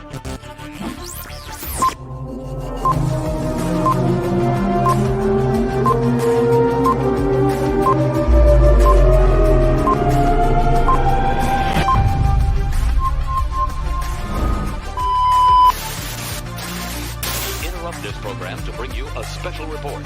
Interrupt this program to bring you a special report.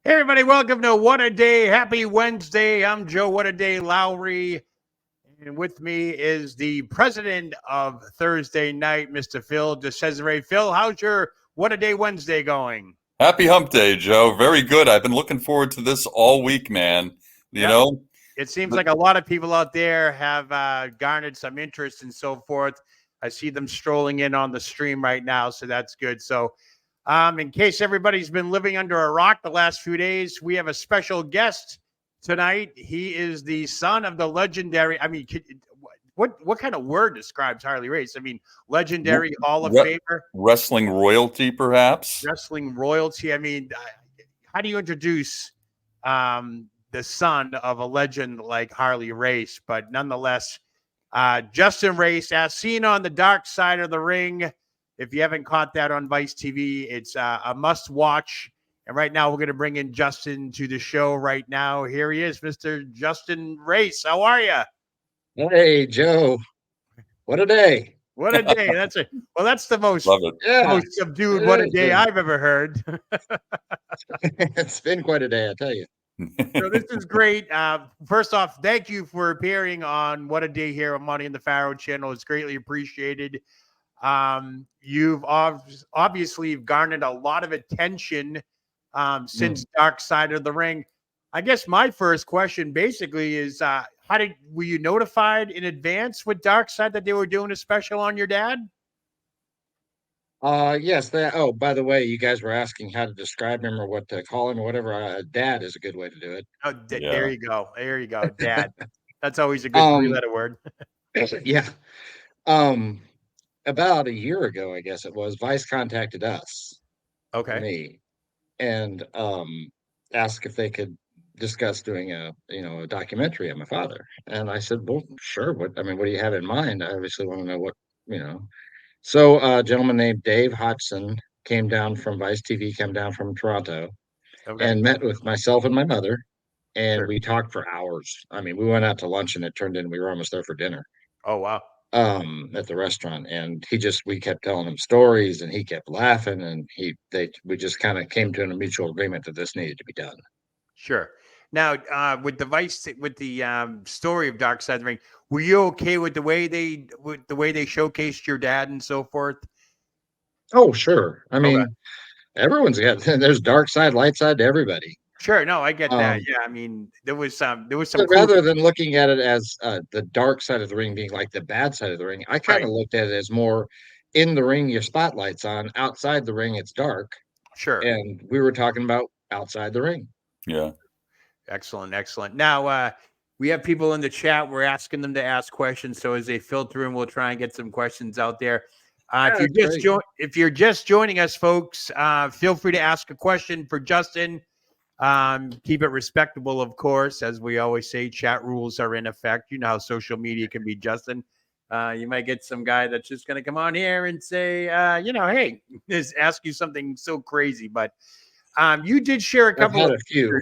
Hey everybody, welcome to What a Day. Happy Wednesday. I'm Joe WhattaDay Lowry. And with me is the president of Thursday Night, Mr. Phil DeCesare. Phil, how's your What a Day Wednesday going? Happy hump day, Joe. Very good. I've been looking forward to this all week, man. You know? It seems like a lot of people out there have garnered some interest and so forth. I see them strolling in on the stream right now, so that's good. So in case everybody's been living under a rock the last few days, we have a special guest tonight. He is the son of the legendary, what kind of word describes Harley Race? I mean, legendary Hall of Famer? Wrestling royalty, perhaps? Wrestling royalty. I mean, how do you introduce the son of a legend like Harley Race? But nonetheless, Justin Race, as seen on the dark side of the ring. If you haven't caught that on Vice TV, it's a must-watch. And right now, we're going to bring in Justin to the show right now. Here he is, Mr. Justin Race. How are you? Hey, Joe. What a day. What a day. That's it. Well, that's the most subdued what a day I've ever heard. It's been quite a day, I tell you. So this is great. First off, thank you for appearing on What a Day here on Money in the Pharaoh channel. It's greatly appreciated. You've obviously garnered a lot of attention since Dark Side of the Ring. I guess my first question basically is, were you notified in advance with Dark Side that they were doing a special on your dad? Yes. By the way, you guys were asking how to describe him or what to call him or whatever. Dad is a good way to do it. Oh, there you go. There you go. Dad. That's always a good three-letter word. Yeah. About a year ago, I guess it was, Vice contacted us. Okay. Me. And asked if they could discuss doing a documentary on my father. And I said, well, sure. What do you have in mind? I obviously want to know what. So a gentleman named Dave Hodgson came down from Vice TV, came down from Toronto, and met with myself and my mother. And we talked for hours. I mean, we went out to lunch and it turned in, we were almost there for dinner. Oh, wow. At the restaurant. And we kept telling him stories and he kept laughing, and we just kind of came to a mutual agreement that this needed to be done. Sure. Now, with the story of Dark Side of the Ring, were you okay with the way they showcased your dad and so forth? Oh, sure. I mean, everyone's got there's dark side, light side to everybody. Sure. No, I get that. Yeah. I mean, there was some. Rather than looking at it as the dark side of the ring being like the bad side of the ring, I kind of looked at it as more in the ring, your spotlight's on. Outside the ring, it's dark. Sure. And we were talking about outside the ring. Yeah. Excellent. Excellent. Now, we have people in the chat. We're asking them to ask questions. So as they filter in, we'll try and get some questions out there. If you're just joining us, folks, feel free to ask a question for Justin. Keep it respectable, of course. As we always say, chat rules are in effect. You know how social media can be, Justin. You might get some guy that's just going to come on here and say, hey, just ask you something so crazy. But you did share a couple of few.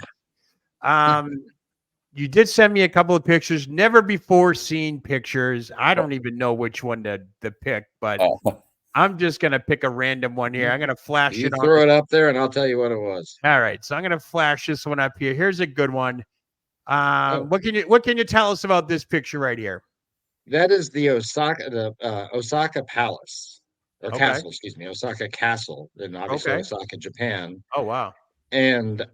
You did send me a couple of pictures, never before seen pictures. I don't even know which one to pick, but I'm just going to pick a random one here. I'm going to flash it. Throw it up there and I'll tell you what it was. All right. So I'm going to flash this one up here. Here's a good one. What can you tell us about this picture right here? That is the Osaka Palace or Castle, excuse me, Osaka Castle in obviously Osaka, Japan. Oh, wow. And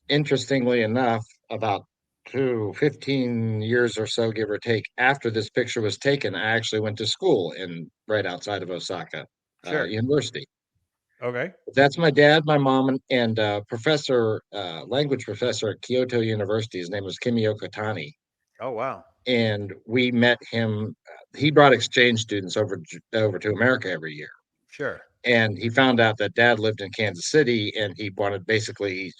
interestingly enough, about 15 years or so, give or take, after this picture was taken, I actually went to school right outside of Osaka University. Okay. That's my dad, my mom, and language professor at Kyoto University. His name was Kimio Kotani. Oh, wow. And we met him he brought exchange students over to America every year. Sure. And he found out that Dad lived in Kansas City, and he wanted basically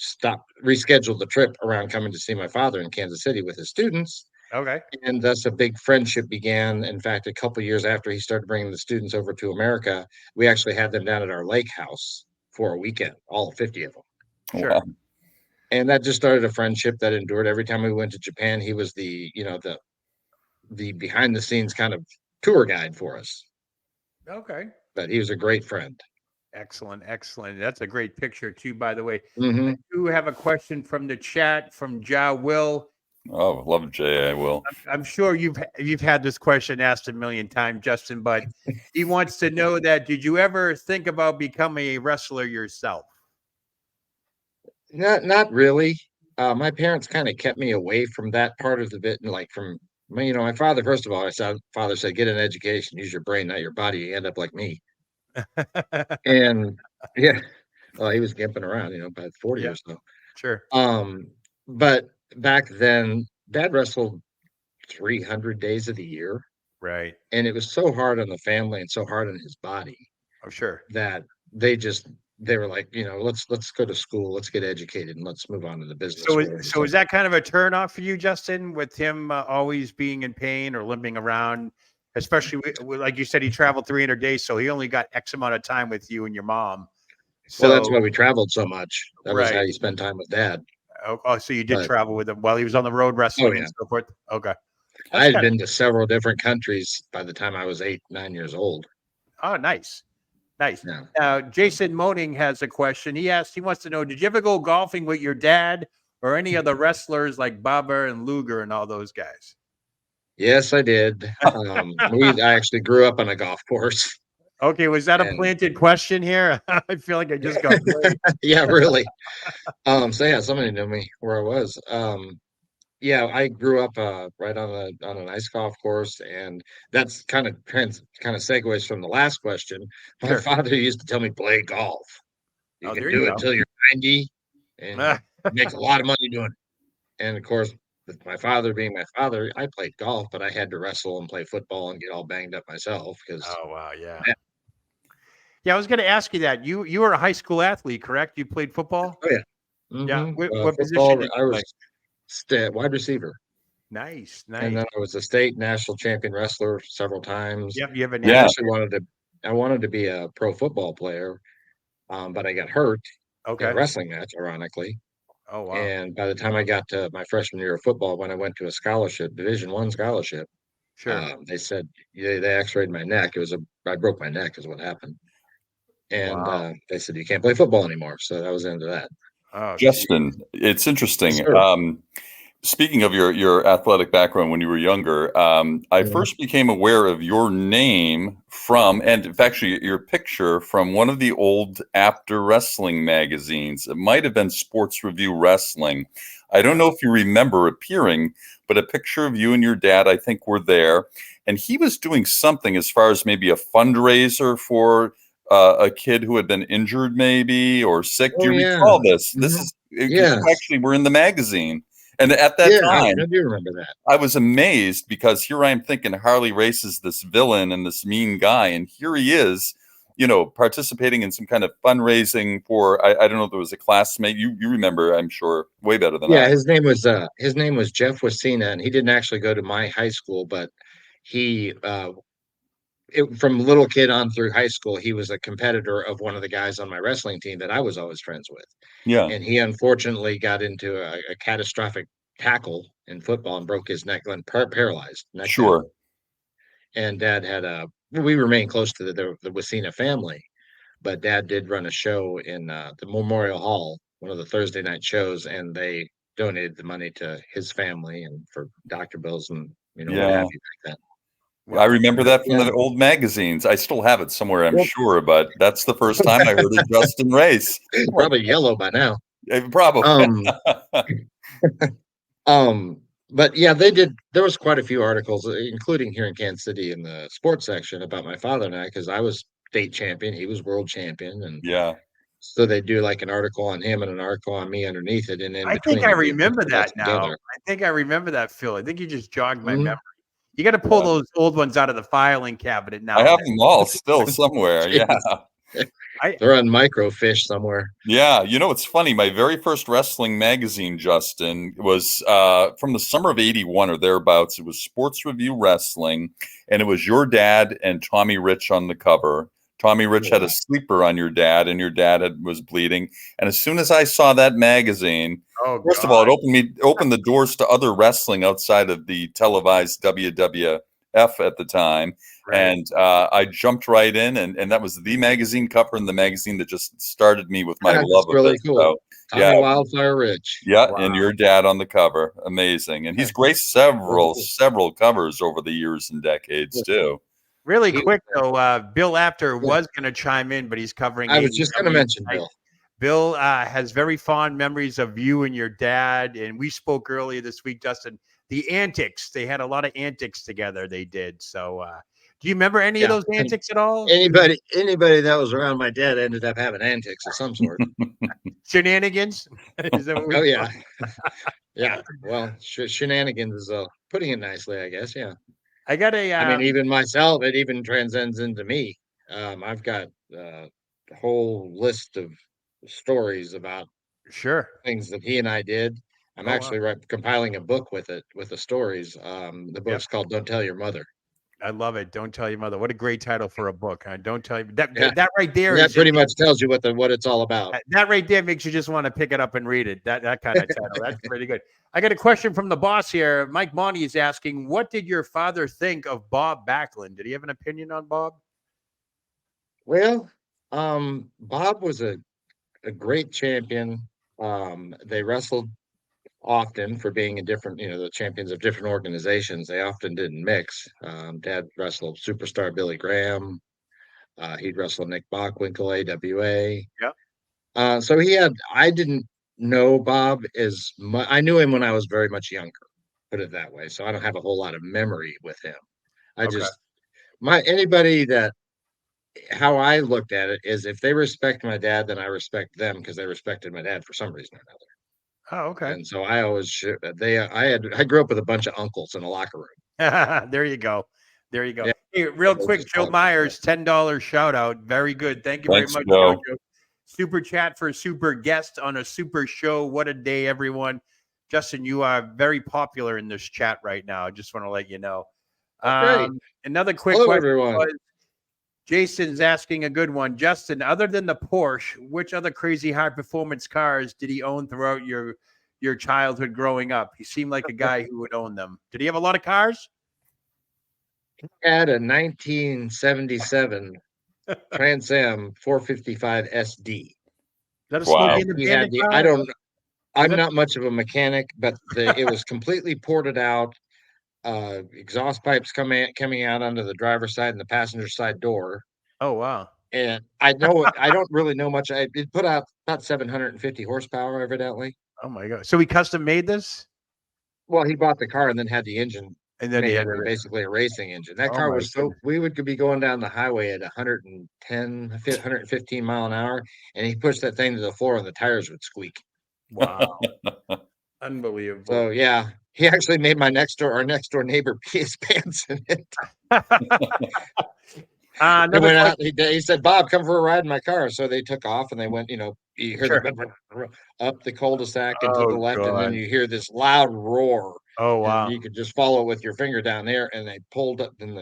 rescheduled the trip around coming to see my father in Kansas City with his students. Okay. And thus a big friendship began. In fact, a couple years after he started bringing the students over to America, we actually had them down at our lake house for a weekend, all 50 of them. Sure. Wow. And that just started a friendship that endured. Every time we went to Japan, he was the behind the scenes kind of tour guide for us. Okay. But he was a great friend. Excellent. Excellent. That's a great picture too, by the way. Mm-hmm. I do have a question from the chat from Ja Will. Oh, love Jay. I will. I'm sure you've had this question asked a million times, Justin, but he wants to know that did you ever think about becoming a wrestler yourself? Not really. My parents kind of kept me away from that part of the bit, and like from my father. First of all, father said, "Get an education, use your brain, not your body. You end up like me." And yeah, well, he was gimping around, by 40 Yeah. or so. Sure. But back then, Dad wrestled 300 days of the year, Right. and it was so hard on the family and so hard on his body Oh, sure. that they were like, let's go to school, let's get educated, and let's move on to the business So, world. so is that kind of a turn off for you, Justin, with him always being in pain or limping around? Especially like you said, he traveled 300 days, so he only got X amount of time with you and your mom. So Well, that's why we traveled so much. That was how right. you spend time with Dad. Oh, so you did But travel with him while he was on the road wrestling and yeah, so forth. Okay. I That's had kind of been to several different countries by the time I was 8, 9 years old. oh, nice. Nice. Yeah. Jason Moaning has a question. He wants to know, did you ever go golfing with your dad or any other wrestlers like Baba and Luger and all those guys? Yes, I did. I actually grew up on a golf course. Okay, was that a And planted question here? I feel like I just got played. yeah, really. So yeah, somebody knew me where I was. Yeah, I grew up right on a nice golf course, and that's kind of segues from the last question. My Sure. father used to tell me, play golf. You Oh, can there you do it go. till you're 90, and make a lot of money doing it. And of course, with my father being my father, I played golf, but I had to wrestle and play football and get all banged up myself because Oh, wow. Yeah. Yeah, I was going to ask you that. You were a high school athlete, correct? You played football? oh yeah, Yeah. What position football. did I you was play? wide receiver. Nice. And Nice. then I was a state national champion wrestler several times. Yep. You have a I Yeah. name. actually wanted to be a pro football player, but I got hurt in a Okay. wrestling match, ironically. Oh, wow. And by the time I got to my freshman year of football, when I went to a scholarship, Division I scholarship, Sure. they said they X-rayed my neck. I broke my neck, is what happened. And Wow. they said you can't play football anymore. So that was the end of that. Oh, geez. Justin, it's Yes, interesting. sir. Speaking of your athletic background when you were younger, I Mhm. first became aware of your name from, and actually your picture from one of the old After Wrestling magazines. It might have been Sports Review Wrestling. I don't know if you remember appearing, but a picture of you and your dad, I think, were there. And he was doing something as far as maybe a fundraiser for a kid who had been injured, maybe, or sick. Do Oh you yeah. recall this? This Mhm. is because you Yes. actually were in the magazine. And at that Yeah, I time, do remember that. I was amazed because here I am thinking Harley Race is this villain and this mean guy. And here he is, participating in some kind of fundraising for, I don't know if there was a classmate. You remember, I'm sure, way better than Yeah, I. his name was Jeff Wasina, and he didn't actually go to my high school, but he from little kid on through high school, he was a competitor of one of the guys on my wrestling team that I was always friends with. Yeah, And he unfortunately got into a catastrophic tackle in football and broke his neck, and paralyzed neck down. sure. And Dad we remained close to the Wasina family, but Dad did run a show in the Memorial Hall, one of the Thursday night shows, and they donated the money to his family and for doctor bills and what Yeah. have you back then. I Wow. remember that from Yeah. the old magazines. I still have it somewhere, I'm Well, sure, but that's the first time I heard of Justin Race. Like, probably yellow by now. probably. Um, um, but yeah, they did. There was quite a few articles, including here in Kansas City in the sports section about my father and I, because I was state champion, he was world champion, and Yeah. so they do like an article on him and an article on me underneath it, and in I think between I they do a remember picture of us that now. together. I think I remember that, Phil. I think you just jogged my Mhm. memory. You got to pull those old ones out of the filing cabinet now. I have them all still somewhere. Yeah. They're on microfiche somewhere. Yeah. You know, it's funny. My very first wrestling magazine, Justin, was from the summer of '81 or thereabouts. It was Sports Review Wrestling, and it was your dad and Tommy Rich on the cover. Tommy Rich had a sleeper on your dad, and your dad was bleeding. And as soon as I saw that magazine, first of all, it opened the doors to other wrestling outside of the televised WWF at the time. Right. And I jumped right in, and that was the magazine cover and the magazine that just started me with my love of really it. Cool. So, Tommy Wildfire Rich. Yeah, and your dad on the cover. Amazing. And he's graced several covers over the years and decades, too. Really quick, though, Bill Apter was going to chime in, but he's covering. I was just going to mention Bill. Bill has very fond memories of you and your dad, and we spoke earlier this week, Justin. The antics, they had a lot of antics together. They did. So, do you remember any of those antics at all? Anybody that was around my dad ended up having antics of some sort. Shenanigans. Oh yeah, yeah. Well, shenanigans is putting it nicely, I guess. Yeah. I got I mean, even myself, it even transcends into me. I've got a whole list of stories about things that he and I did. I'm actually compiling a book with the stories. The book's called "Don't Tell Your Mother." I love it. Don't Tell Your Mother. What a great title for a book. Huh? Don't tell you that right there. That pretty much tells you what it's all about. That right there makes you just want to pick it up and read it. That kind of title. That's pretty good. I got a question from the boss here. Mike Monty is asking, what did your father think of Bob Backlund? Did he have an opinion on Bob? Well, Bob was a great champion. They wrestled often for being in different, the champions of different organizations. They often didn't mix. Dad wrestled superstar Billy Graham. He'd wrestle Nick Bockwinkel, AWA. Yeah. So I didn't know Bob as much. I knew him when I was very much younger, put it that way. So I don't have a whole lot of memory with him. How I looked at it is if they respect my dad, then I respect them because they respected my dad for some reason or another. Oh, okay. And so I always I grew up with a bunch of uncles in a locker room. There you go. Yeah. Hey, real quick, Joe Myers, $10 shout out. Very good. Thank you very much, Joe. Super chat for a super guest on a super show. What a day, everyone. Justin, you are very popular in this chat right now. I just want to let you know. Another quick question. Everyone. Jason's asking a good one. Justin, other than the Porsche, which other crazy high performance cars did he own throughout your childhood growing up? He seemed like a guy who would own them. Did he have a lot of cars? He had a 1977 Trans Am 455 SD. Is that a Smokey and the Bandit car? I'm not much of a mechanic, but it was completely ported out. Exhaust pipes coming out onto the driver's side and the passenger side door. Oh wow! And I don't really know much. It put out about 750 horsepower, evidently. Oh my god! So he custom made this? Well, he bought the car and then had the engine, and then he had basically a racing engine. That car was we would be going down the highway at 115 mile an hour, and he pushed that thing to the floor and the tires would squeak. Wow! Unbelievable. So yeah. He actually made our next door neighbor pee his pants in it. He said, "Bob, come for a ride in my car." So they took off and they went, you hear the up the cul-de-sac and to the left, and then you hear this loud roar. Oh wow! You could just follow it with your finger down there, and they pulled up, and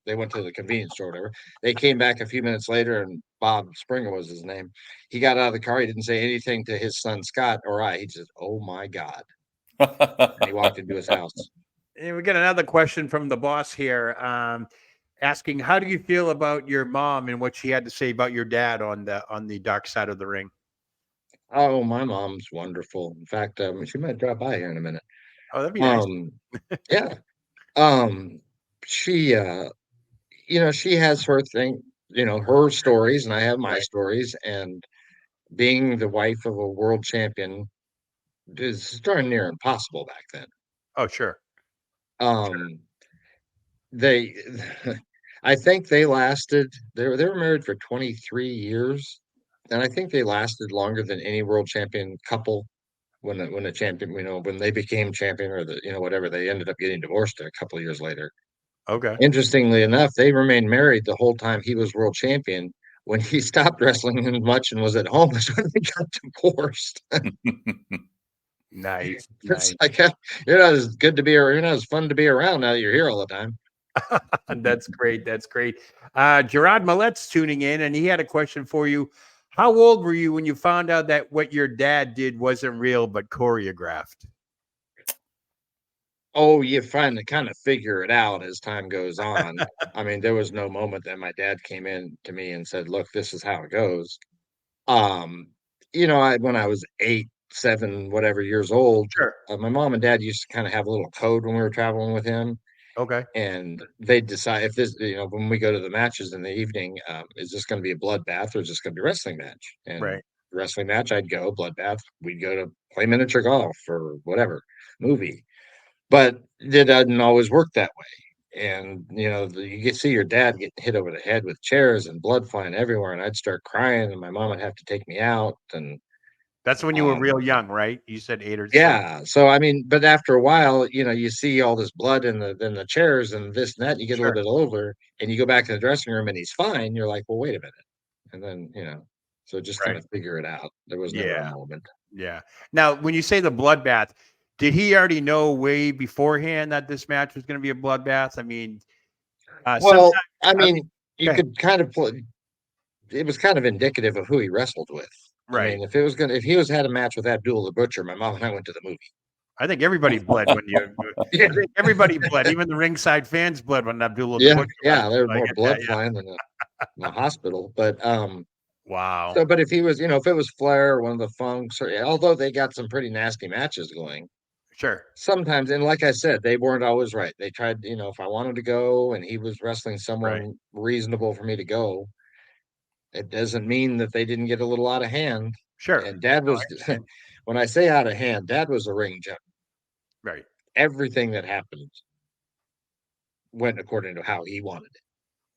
they went to the convenience store or whatever. They came back a few minutes later, and Bob Springer was his name. He got out of the car. He didn't say anything to his son Scott or I. He said, "Oh my God." And he walked into his house. And we get another question from the boss here, asking, "How do you feel about your mom and what she had to say about your dad on the dark side of the ring?" Oh, my mom's wonderful. In fact, she might drop by here in a minute. Oh, that'd be nice. Yeah. She, she has her thing, her stories, and I have my stories. And being the wife of a world champion is darn near impossible back then. Oh, sure. I think they lasted. They were married for 23 years, and I think they lasted longer than any world champion couple. When the champion, when they became champion, or whatever, they ended up getting divorced a couple of years later. Okay. Interestingly enough, they remained married the whole time he was world champion. When he stopped wrestling as much and was at home, is when they got divorced. Nice. It's Nice. like you're not as good to be, or you're not as fun to be around now that you're here all the time. That's great. That's great. Gerard Millet's tuning in, and he had a question for you. How old were you when you found out that what your dad did wasn't real but choreographed? Oh, you kind of figure it out as time goes on. I mean, there was no moment that my dad came in to me and said, "Look, this is how it goes." Um, when I was 8, 7, whatever years old, Sure. my mom and dad used to kind of have a little code when we were traveling with him, Okay. and they decide if this, when we go to the matches in the evening, is this going to be a bloodbath or is this going to be a wrestling match? And Right. wrestling match, I'd go. Bloodbath, we'd go to play miniature golf or whatever movie. But it doesn't always work that way. And you get see your dad getting hit over the head with chairs and blood flying everywhere, and I'd start crying, and my mom would have to take me out. And That's when you were real young, right? You said 8 or 7. yeah, so I mean, but after a while, you see all this blood in the chairs and this and that. And you get a Sure. little bit older, and you go back to the dressing room, and he's fine. You're like, well, wait a minute, and then so just kind Right. of figure it out. There was never a Yeah. moment. Yeah. Now, when you say the bloodbath, did he already know way beforehand that this match was going to be a bloodbath? I mean, sometimes. Well, I I mean, mean, you go ahead. could kind of it was kind of indicative of who he wrestled with. I Right. mean, if he had a match with Abdul the Butcher, my mom and I went to the movie. I think everybody bled when you. Yeah, I think everybody bled. Even the ringside fans bled when Abdullah the yeah, Butcher yeah. wrestled. There was So I more get that. blood Yeah. flying than the hospital. But Wow. but if he was, if it was Flair or one of the Funks, or although they got some pretty nasty matches going, Sure. sometimes, and like I said, they weren't always right. They tried, if I wanted to go and he was wrestling Right. someone reasonable for me to go, it doesn't mean that they didn't get a little out of hand. Sure. And Dad No, I was, understand. when I say out of hand, Dad was a ring general. Right. Everything that happened went according to how he wanted it.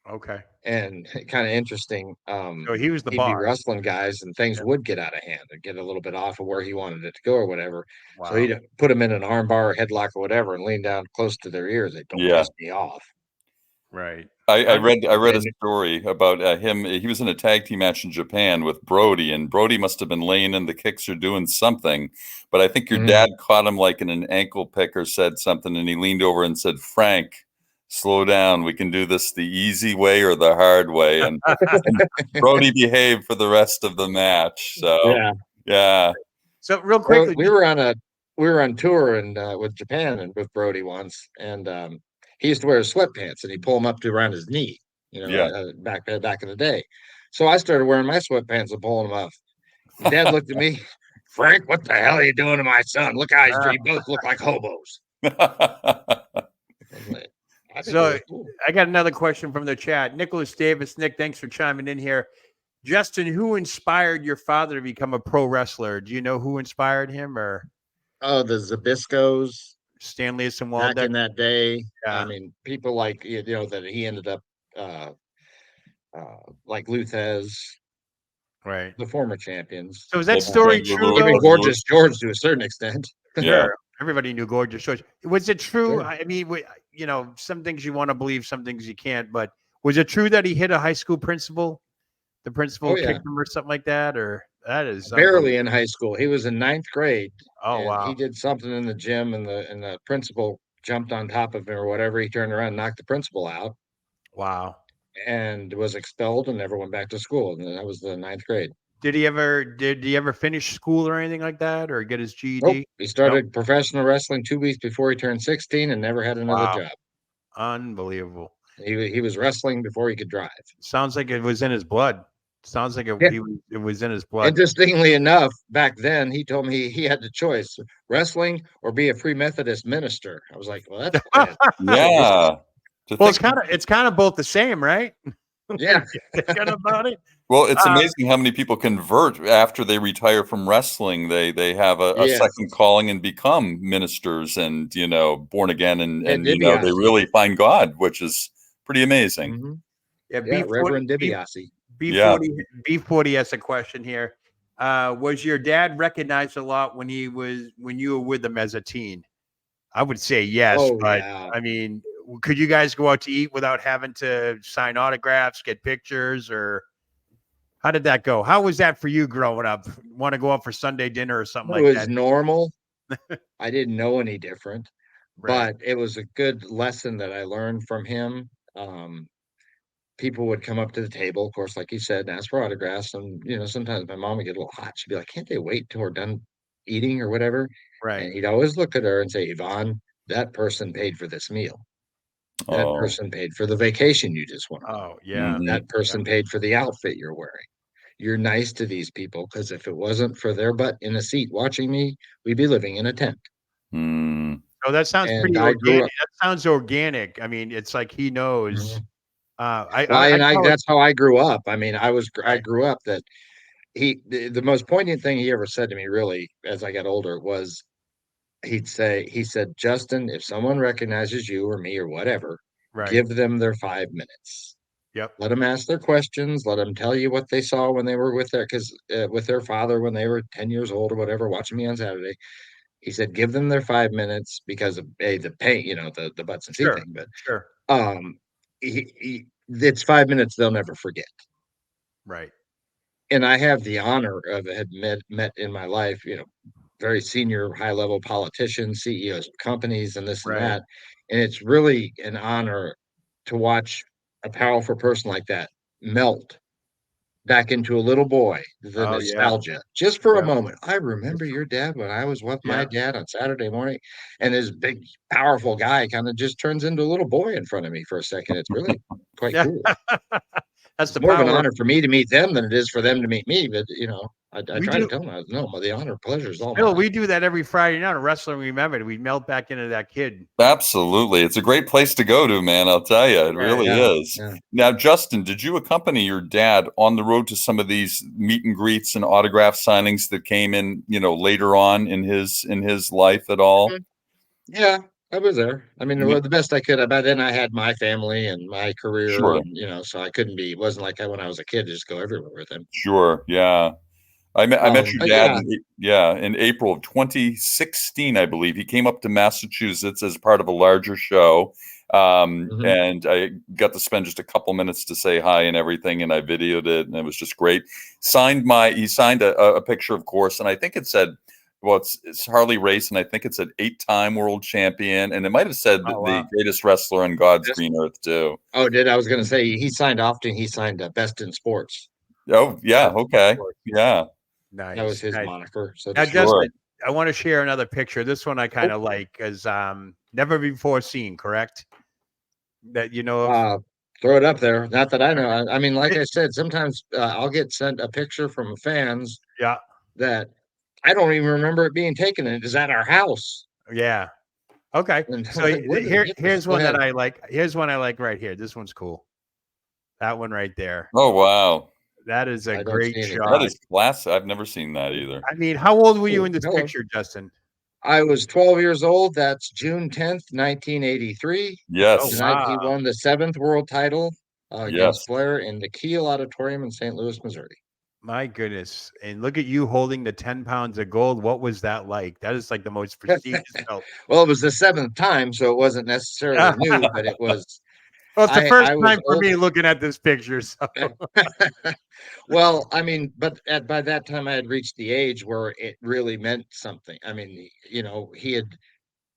Okay. And kind of interesting, So he was the he'd be boss. wrestling guys and things Yeah. would get out of hand and get a little bit off of where he wanted it to go or whatever. So Wow. he'd put them in an armbar or headlock or whatever and lean down close to their ears. They don't Yeah. piss me off. Right. I read a And story about him. He was in a tag team match in Japan with Brody, and Brody must have been laying in the kicks or doing something. But I think your dad caught him like in an ankle pick or said something, and he leaned over and said, "Frank, slow down. We can do this the easy way or the hard way." And Brody behaved for the rest of the match. So yeah, yeah, So real quickly, we were on tour and with Japan and with Brody once, and he used to wear his sweatpants and he pull them up to around his knee, yeah. back in the day. So I started wearing my sweatpants and pulling them up. And Dad looked at me, Frank, what the hell are you doing to my son? Look how uh, he both look like hobos. I'm like, I think it so was cool. I got another question from the chat. Nicholas Davis, Nick, thanks for chiming in here. Justin, who inspired your father to become a pro wrestler? Do you know who inspired him, or Oh, the Zabiscos Stanley and back Waldeck? in that day. I Yeah. mean, people like that he ended up like Luthez, Right. the former champions, So is that Maybe story true Kangaroo, though? even Kangaroo. Gorgeous George to a certain extent. Yeah. Sure. Everybody knew Gorgeous George. Was it true? Sure. I mean, some things you want to believe, some things you can't. But was it true that he hit a high school principal? The principal Oh yeah, kicked him or something like that? Or that is barely unbelievable. in high school. He was in ninth grade, Oh and he wow, did something in the gym, and the principal jumped on top of him or whatever. He turned around, and knocked the principal out, wow. and was expelled and never went back to school. And that was the ninth grade. Did he ever finish school or anything like that, or get his Nope. GED? He Nope. started professional wrestling 2 weeks before he turned 16 and never had another Wow, job. unbelievable. He was wrestling before he could drive. Sounds like it was in his blood. Sounds like Yeah. it was in his blood. Interestingly enough, back then he told me he had the choice: wrestling or be a Free Methodist minister. I was like, well, that's quite a choice. Yeah. To Well, think, it's kind of both the same, right? Yeah. Thinking about it. well, it's amazing how many people convert after they retire from wrestling. They have a Yes. second calling and become ministers and born again and they DiBiase. really find God, which is pretty amazing. Mm-hmm. Yeah, Yeah, Reverend DiBiase. B40 has a question here. Was your dad recognized a lot when you were with him as a teen? I would say yes, Oh but yeah. I mean, could you guys go out to eat without having to sign autographs, get pictures, or how did that go? How was that for you growing up? Want to go out for Sunday dinner or something It like was that? normal. I didn't know any different, Right. but it was a good lesson that I learned from him. People would come up to the table, of course, like you said, and ask for autographs. And, sometimes my mom would get a little hot. She'd be like, can't they wait till we're done eating or whatever? Right. And he'd always look at her and say, Yvonne, that person paid for this meal. That Oh. person paid for the vacation you just went on. Oh, yeah. Mhm. That person paid for the outfit you're wearing. You're nice to these people because if it wasn't for their butt in a seat watching me, we'd be living in a tent. Mm. Oh, that sounds And pretty I grew organic. up. That sounds organic. I mean, it's like he knows. Mhm. Well, I call it that's how I grew up. I mean, I right. grew up that the most poignant thing he ever said to me, really, as I got older, was he said, Justin, if someone recognizes you or me or whatever, Right. give them their 5 minutes. Yep. Let them ask their questions. Let them tell you what they saw when they were with their father when they were 10 years old or whatever, watching me on Saturday. He said, give them their 5 minutes because of the pain, the butts and seat Sure. thing. But Sure. um, it's 5 minutes they'll never forget. Right. And I have the honor of had met in my life, very senior, high level politicians, CEOs of companies, and this and Right. that. And it's really an honor to watch a powerful person like that melt back into a little boy, the Oh, yeah. nostalgia, just for a Yeah. moment. I It's remember your dad when I was with my yeah. dad on Saturday morning, and this big, powerful guy kind of just turns into a little boy in front of me for a second. It's really quite Yeah. cool. That's It's the more of an power of honor for me to meet them than it is for them to meet me. But I we try to do tell them, no, the honor, pleasure is all Bill, mine. we do that every Friday night. Wrestling Remembered. We melt back into that kid. Absolutely. It's a great place to go to, man. I'll tell you, it Yeah. really Yeah, is. yeah. Now, Justin, did you accompany your dad on the road to some of these meet and greets and autograph signings that came in, later on in his life at all? Mhm. Yeah, I was there. I mean, Yeah, well, the best I could. By then, I had my family and my career, sure, and so I couldn't be. It wasn't like when I was a kid, just go everywhere with him. sure, yeah. I met your But dad yeah. in April of 2016, I believe. He came up to Massachusetts as part of a larger show. Mhm. And I got to spend just a couple minutes to say hi and everything, and I videoed it, and it was just great. He signed a picture, of course, and I think it said, well, it's Harley Race, and I think it's an 8-time world champion, and it might have said Oh, the wow. greatest wrestler on God's Best, green earth too. I was going to say he signed often. He signed Best in Sports. Oh yeah, That's okay, cool. yeah, That was Nice. his Nice. moniker, so to Now, speak. sure. Justin, I want to share another picture. This one I kind Oh, of like as never before seen, correct? That you know of? uh, throw it up there. Not that I know. I mean, like It- I said, sometimes I'll get sent a picture from fans yeah. that I don't even remember it being taken. And it is at our house. Yeah. Okay. And I'm So like, where did they get this? here's Go one that ahead. I like. Here's one I like right here. This one's cool. That one right there. Oh wow, That is a I don't great see that anything. shot. is classic. I've never seen that either. I mean, how old were you Oh, in this hello. picture, Justin? I was 12 years old. That's June 10th, 1983. Oh, The Yes, night wow. he won the seventh world title against yes. Flair in the Kiel Auditorium in St. Louis, Missouri. My goodness. And look at you holding the 10 pounds of gold. What was that like? That is like the most prestigious belt. Well, it was the seventh time, so it wasn't necessarily new, but it was. Well, it's the first I was time for old. me looking at this picture. So, Well, I mean, but by that time I had reached the age where it really meant something. I mean, he had.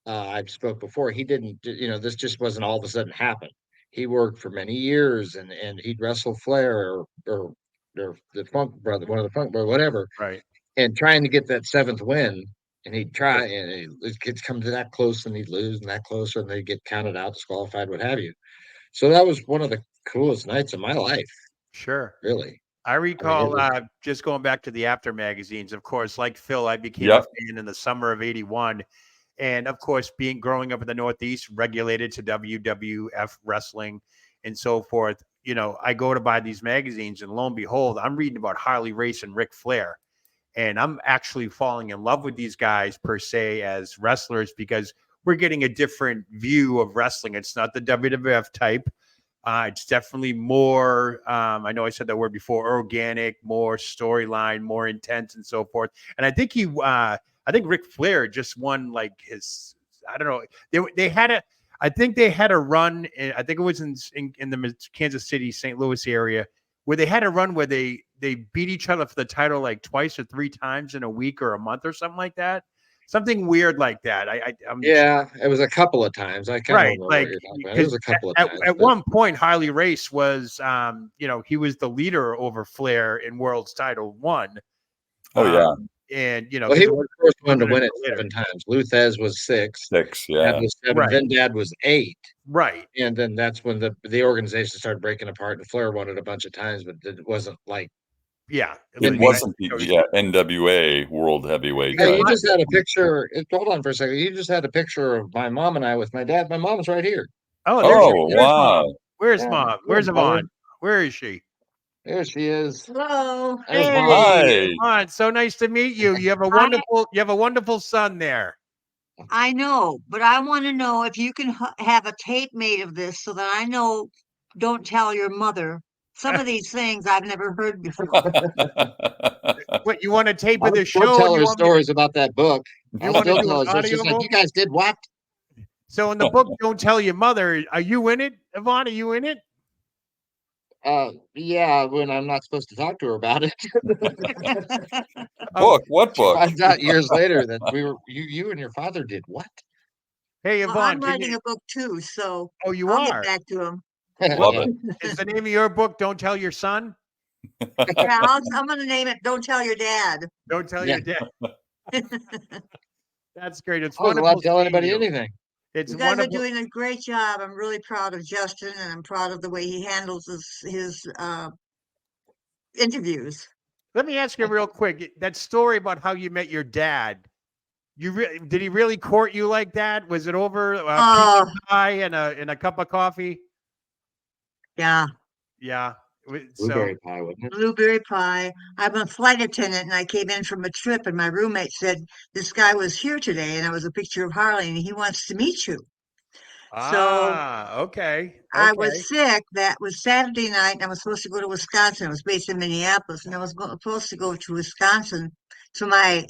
I spoke before. He didn't. This just wasn't all of a sudden happen. He worked for many years, and he'd wrestle Flair or the Funk brother, one of the Funk brother, whatever, right. and trying to get that seventh win. And he'd try, Sure. and it'd come to that close, and he'd lose, and that closer, and they'd get counted out, disqualified, what have you. So that was one of the coolest nights of my life, Sure. really. I I mean, it recall was. just going back to the after magazines. Of course, like Phil, I became a Yep. fan in the summer of '81. And of course, growing up in the Northeast, regulated to WWF wrestling and so forth. I go to buy these magazines, and lo and behold, I'm reading about Harley Race and Ric Flair. And I'm actually falling in love with these guys per se as wrestlers because we're getting a different view of wrestling. It's not the WWF type. It's definitely more, I know I said that word before, organic, more storyline, more intense and so forth. And I think I think Ric Flair just won like his, I don't know. They had I think they had a run. I think it was in the Kansas City, St. Louis area, where they had a run where they beat each other for the title like twice or three times in a week or a month or something like that. Something weird like that. Yeah, it was a couple of times. I kind of Right, remember like what you're talking about. It was a couple of times. at one point, Harley Race was, he was the leader over Flair in World's Title 1. Oh yeah, and well, he was the first one to win it later. 7 times. Luthez was 6. 6, Dad yeah. was 7. Right. Then Dad was 8. Right. And then that's when the organization started breaking apart, and Flair won it a bunch of times, but it wasn't like. Yeah, It wasn't NWA World Heavyweight. Hey, you just had a picture. Hold on for a second. You just had a picture of my mom and I with my dad. My mom's right here. Oh, wow. Mom. Where's Mom? Where's Yvonne? Where is she? There she is. Hello. There's Mom. Hi. Yvonne, so nice to meet you. You have a wonderful son there. I know, but I want to know if you can have a tape made of this so that I know. Don't tell your mother. Some of these things I've never heard before. What, you want to tape of the show? Don't tell her stories about that book. You want to do an She's audio like, book? you guys did what? So in the book, Don't Tell Your Mother, are you in it, Yvonne? Are you in it? Yeah, when I'm not supposed to talk to her about it. Book? What book? Finds out years later that you and your father did what? Hey, Well, Yvonne, I'm writing a book too, so oh, you I'll are? get back to him. Love it. Is the name of your book Don't Tell Your Son? Yeah, I'm going to name it Don't Tell Your Dad. Don't tell your dad. That's great. It's I was wonderful. allowed to tell anybody anything. It's You guys wonderful. are doing a great job. I'm really proud of Justin, and I'm proud of the way he handles his interviews. Let me ask you real quick. That story about how you met your dad. Did he really court you like that? Was it over a pizza pie and a cup of coffee? Yeah. Yeah. Blueberry pie, wasn't it? Blueberry pie. I'm a flight attendant, and I came in from a trip, and my roommate said this guy was here today, and it was a picture of Harley, and he wants to meet you. So okay. I was sick. That was Saturday night, and I was supposed to go to Wisconsin. I was based in Minneapolis, and I was supposed to go to Wisconsin to my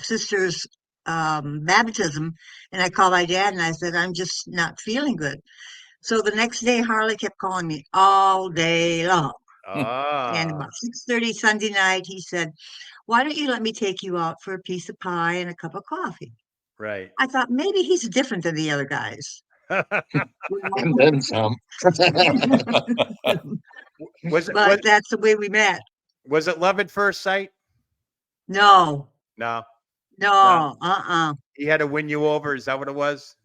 sister's baptism. And I called my dad, and I said, I'm just not feeling good. So the next day, Harley kept calling me all day long. And about 6:30 Sunday night, he said, why don't you let me take you out for a piece of pie and a cup of coffee? Right. I thought maybe he's different than the other guys. And then some. But that's the way we met. Was it love at first sight? No. No. He had to win you over. Is that what it was?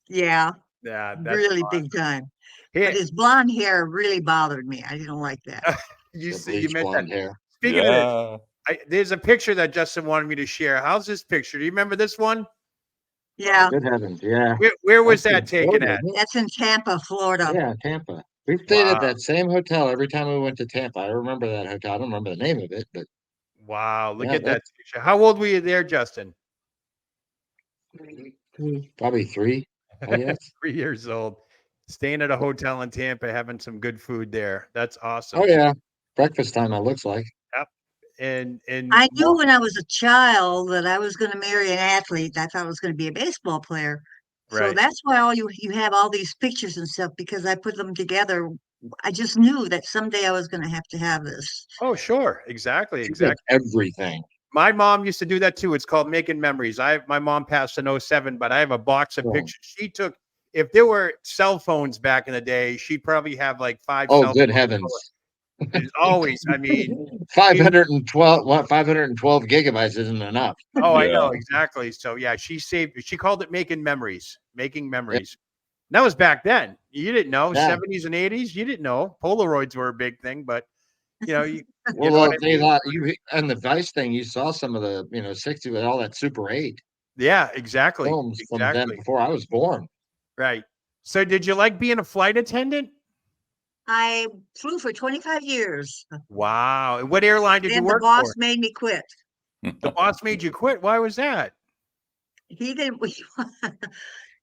Yeah. Yeah. That's really fun. big time. But his blonde hair really bothered me. I didn't like that. you meant blonde that. hair. Speaking of this, there's a picture that Justin wanted me to share. How's this picture? Do you remember this one? Yeah. Good heavens, yeah. Where was that taken at? That's in Tampa, Florida. Yeah, Tampa. We stayed at that same hotel every time we went to Tampa. I remember that hotel. I don't remember the name of it, but wow, look at that picture. How old were you there, Justin? Probably 3, I guess. 3 years old. Staying at a hotel in Tampa, having some good food there. That's awesome. Oh yeah, breakfast time. It looks like. Yep. And I knew when I was a child that I was going to marry an athlete. I thought I was going to be a baseball player. So right. that's why you have all these pictures and stuff, because I put them together. I just knew that someday I was going to have this. Oh, sure. Exactly. Everything. My mom used to do that too. It's called Making Memories. My mom passed in 07, but I have a box of pictures. She took, if there were cell phones back in the day, she'd probably have like 5 cell phones. Good heavens. There's always, I mean, 512 gigabytes isn't enough. Oh, I know, exactly. So yeah, she called it Making Memories. Making Memories. That was back then. You didn't know. 70s and 80s, you didn't know. Polaroids were a big thing, but you know, and the Vice thing, you saw some of the 60 with all that Super 8. Yeah, exactly. Films from them before I was born. Right. So did you like being a flight attendant? I flew for 25 years. Wow. And what airline did you work for? The boss made me quit. The boss made you quit? Why was that? He didn't.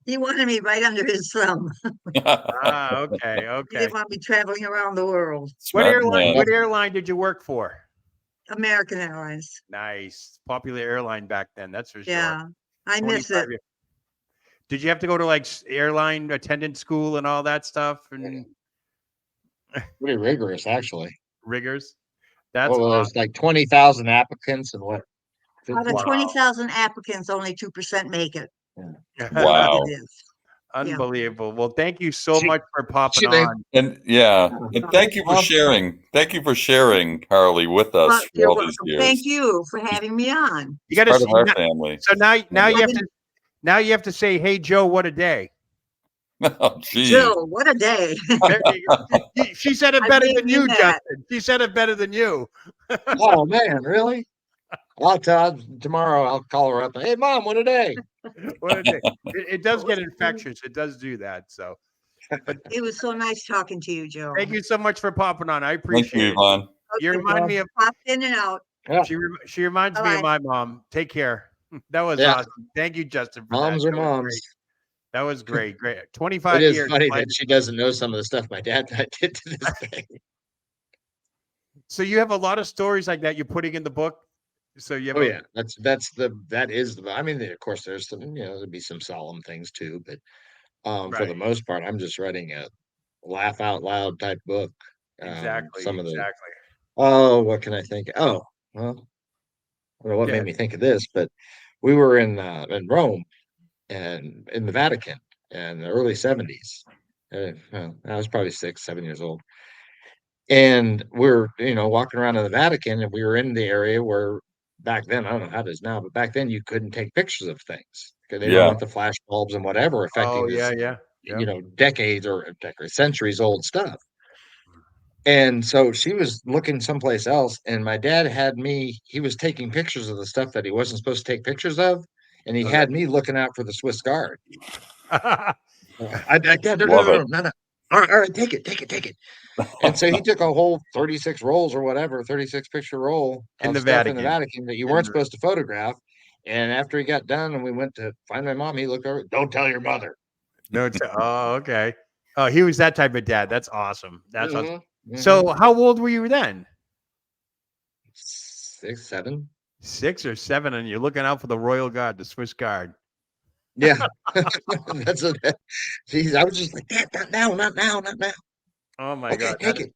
He wanted me right under his thumb. Okay. He didn't want me traveling around the world. What airline did you work for? American Airlines. Nice. Popular airline back then, that's for sure. Yeah. I miss it. Did you have to go to like airline attendant school and all that stuff and Pretty rigorous, actually. rigors? That's Well, there's like 20,000 applicants, and what? Out of Wow. 20,000 applicants, only 2% make it. Yeah. So Wow. it is. Unbelievable. Well, thank you so She- much for popping they- on. And and thank you for sharing. Thank you for sharing, Harley, with us Well, for you're all welcome. these years. Thank you for having me on. You got to Part of our see. family. So now you have I've to you have to say, "Hey Joe, what a day." Oh, geez. Jill, what a day. There you go. She said it I better gave than you you, that. Justin. She said it better than you. Oh man, really? I'll tell tomorrow. I'll call her up. Hey, Mom, what a day! What a day. It does get infectious. It does do that. So, but It was so nice talking to you, Joe. thank you so much for popping on. I Thank appreciate you, it. Yvonne. You Okay, remind me of popped in and out. Yeah, she reminds me of Bye-bye. my mom. Take care. That was Yeah. awesome. Thank you, Justin, for moms that. are moms. That was great. Great. It 25 is years. funny that she doesn't know some of the stuff my dad and I did to this day. So you have a lot of stories like that you're putting in the book. So you have Oh yeah, that is the. I mean, of course, there's some. There'll be some solemn things too, but for the right. most part, I'm just writing a laugh out loud type book. Exactly. Some of the Exactly. what can I think? Oh, well, I don't know what Yeah. made me think of this, but we were in Rome and in the Vatican in the early 70s. Well, I was probably 6, 7 years old. And we're, walking around in the Vatican, and we were in the area where back then, I don't know how it is now, but back then you couldn't take pictures of things because they don't Yeah. want the flash bulbs and whatever Oh, affecting this, yeah. decades or centuries old stuff. And so she was looking someplace else, and my dad had me, he was taking pictures of the stuff that he wasn't supposed to take pictures of, and he Okay. had me looking out for the Swiss Guard. Dad, Love it. no. All right, take it. And so he took a whole 36 rolls or whatever, 36 picture roll In of the stuff in the Vatican. Vatican that you weren't supposed to photograph. And after he got done and we went to find my mom, he looked over, don't tell your mother. No. Oh, okay. Oh, he was that type of dad. That's awesome. That's awesome. Mhm. So, how old were you then? 6, 7. 6 or 7, and you're looking out for the Royal Guard, the Swiss Guard. Yeah. That's a, geez, I was just like, Dad, not now. Oh my Okay, God, take it.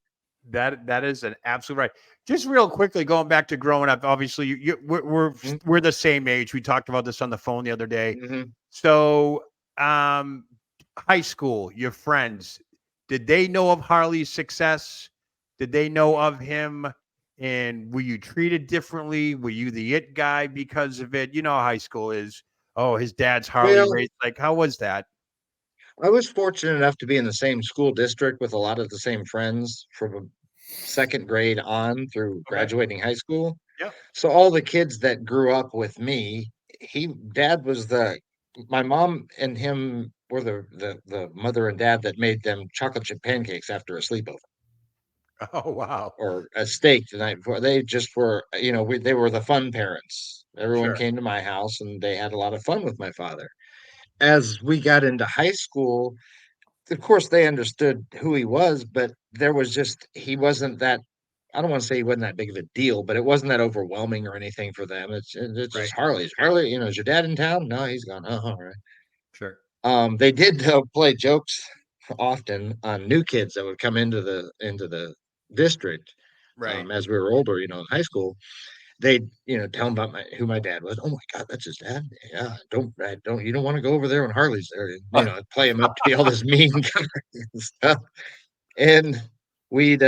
that is an absolute right. Just real quickly, going back to growing up. Obviously, we're the same age. We talked about this on the phone the other day. Mhm. So, high school, your friends, did they know of Harley's success? Did they know of him? And were you treated differently? Were you the it guy because of it? You know how high school is. Oh, his dad's Harley Well, Race. Like, how was that? I was fortunate enough to be in the same school district with a lot of the same friends from second grade on through Okay. graduating high school. Yep. So all the kids that grew up with me, dad was my mom and him were the mother and dad that made them chocolate chip pancakes after a sleepover Oh, wow. or a steak the night before. They just were, they were the fun parents. Everyone Sure. came to my house and they had a lot of fun with my father. As we got into high school, of course they understood who he was, but he wasn't that. I don't want to say he wasn't that big of a deal, but it wasn't that overwhelming or anything for them. It's Right. just Harley. Is your dad in town? No, he's gone. Oh, all right. Sure. They did play jokes often on new kids that would come into the district. Right. As we were older, in high school, they'd tell them about who my dad was. Oh my God, that's his dad. Yeah, you don't want to go over there when Harley's there. Play him up to be all this mean guy and stuff. And we'd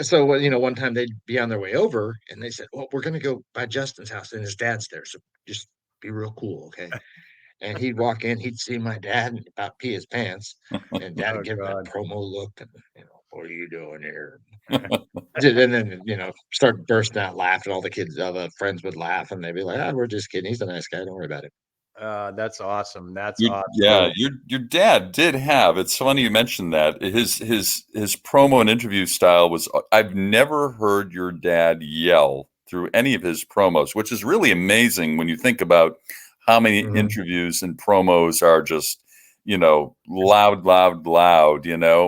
so one time they'd be on their way over and they said, well, we're gonna go by Justin's house and his dad's there, so just be real cool, okay? And he'd walk in, he'd see my dad and about pee his pants, and dad Oh, would give him that God. promo look and what are you doing here? And then start bursting out laughing. All the kids, all the friends would laugh and they'd be like, we're just kidding, he's a nice guy, don't worry about it. That's awesome. That's You, awesome. yeah, your dad did have. It's funny you mentioned that. His promo and interview style was. I've never heard your dad yell through any of his promos, which is really amazing when you think about how many interviews and promos are just loud,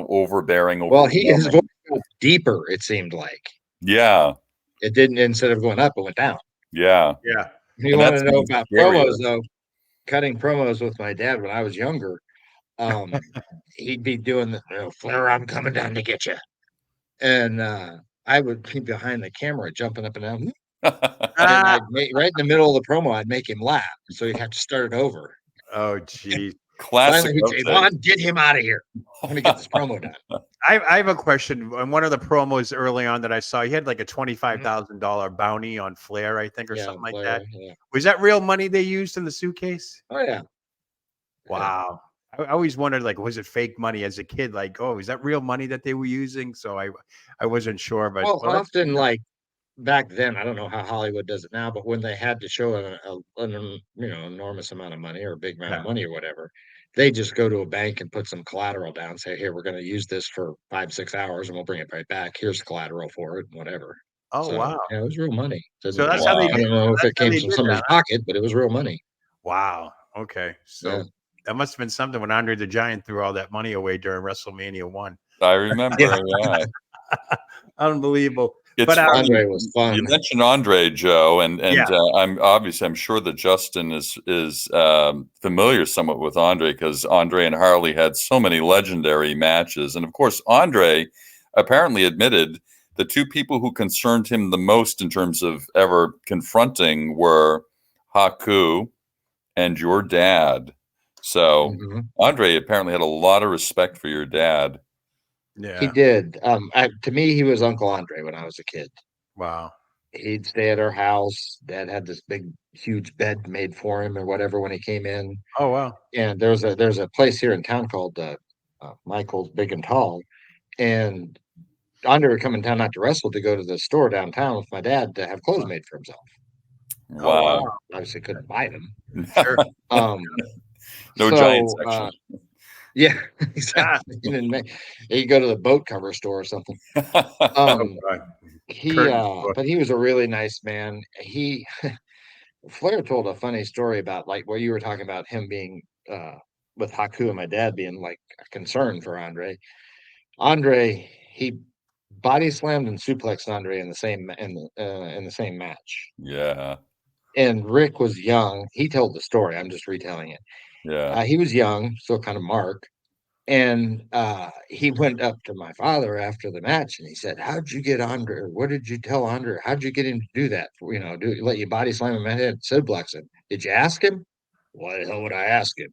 overbearing. Well, his voice got deeper. It seemed like Yeah, it didn't. Instead of going up, it went down. yeah. Yeah. You And want that's to know even about scarier. promos, though? cutting promos with my dad when I was younger, he'd be doing the Flair, I'm coming down to get you. And I would be behind the camera jumping up and down. And Ah, I'd make right in the middle of the promo, I'd make him laugh. So he'd have to start it over. oh, geez. Classic. Finally, he'd say, Vaughn, get him out of here. I'm going to get this promo done. I have a question. On one of the promos early on that I saw, he had like a $25,000 bounty on Flair, I think, or Yeah, something like Flair, that. yeah. Was that real money they used in the suitcase? Oh, yeah. Wow. I always wondered, like, was it fake money as a kid? Like, oh, is that real money that they were using? So I wasn't sure, but Well, that's- often, like back then, I don't know how Hollywood does it now, but when they had to show an enormous amount of money or a big amount of yeah. money or whatever, they just go to a bank and put some collateral down, say, here, we're going to use this for 5-6 hours and we'll bring it right back. Here's the collateral for it, and whatever. Oh, So, wow. yeah, it was real money. So that's how Wow. they I did. don't know if That's it how came they from did somebody's that. pocket, but it was real money. Wow. Okay. So Yeah. that must have been something when Andre the Giant threw all that money away during WrestleMania 1. I remember. Yeah. Unbelievable. It's But funny. Andre was fun. You mentioned Andre, Joe, and Yeah. I'm sure that Justin is familiar somewhat with Andre because Andre and Harley had so many legendary matches, and of course Andre apparently admitted the two people who concerned him the most in terms of ever confronting were Haku and your dad. So Mhm. Andre apparently had a lot of respect for your dad. He yeah. did. To me, he was Uncle Andre when I was a kid. Wow. He'd stay at our house. Dad had this big, huge bed made for him or whatever when he came in. Oh, wow. And there's a place here in town called Michael's Big and Tall. And Andre would come in town not to wrestle, to go to the store downtown with my dad to have clothes made for himself. Oh, wow. Wow. Obviously, couldn't buy them. Sure. Um, No so, giant section. yeah, exactly. And then he'd go to the boat cover store or something. Oh, Um, God. Curtain store. but he was a really nice man. Flair told a funny story about like what you were talking about him being with Haku and my dad being like a concern for Andre. Andre, he body slammed and suplexed Andre in the same match. Yeah. And Rick was young. He told the story. I'm just retelling it. Yeah. He was young, still kind of Mark. And he went up to my father after the match and he said, how'd you get Andre? What did you tell Andre? How'd you get him to do that? Let you body slam him in the head, suplex him. Did you ask him? Why the hell would I ask him?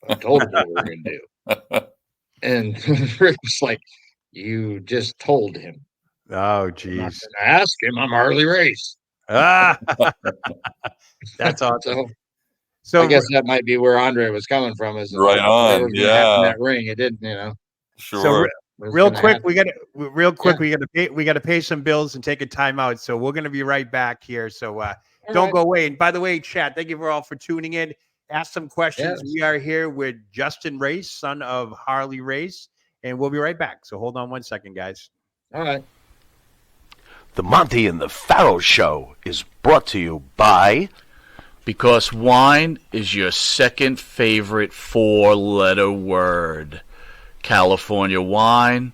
I told him what we were going to do. And Rick was like, you just told him. Oh, I'm not geez. going to ask him. I'm Harley Race. Ah, that's awesome. So I guess that might be where Andre was coming from. Is Right on, whatever was going to happen in yeah. that ring, it didn't. Sure. was real gonna quick, happen. we got to pay some bills and take a timeout. So we're going to be right back here. So don't go away. And by the way, chat, thank you all for tuning in. Ask some questions. Yes. We are here with Justin Race, son of Harley Race, and we'll be right back. So hold on one second, guys. All right. The Monty and the Pharaoh Show is brought to you by... Because wine is your second favorite four-letter word. California wine,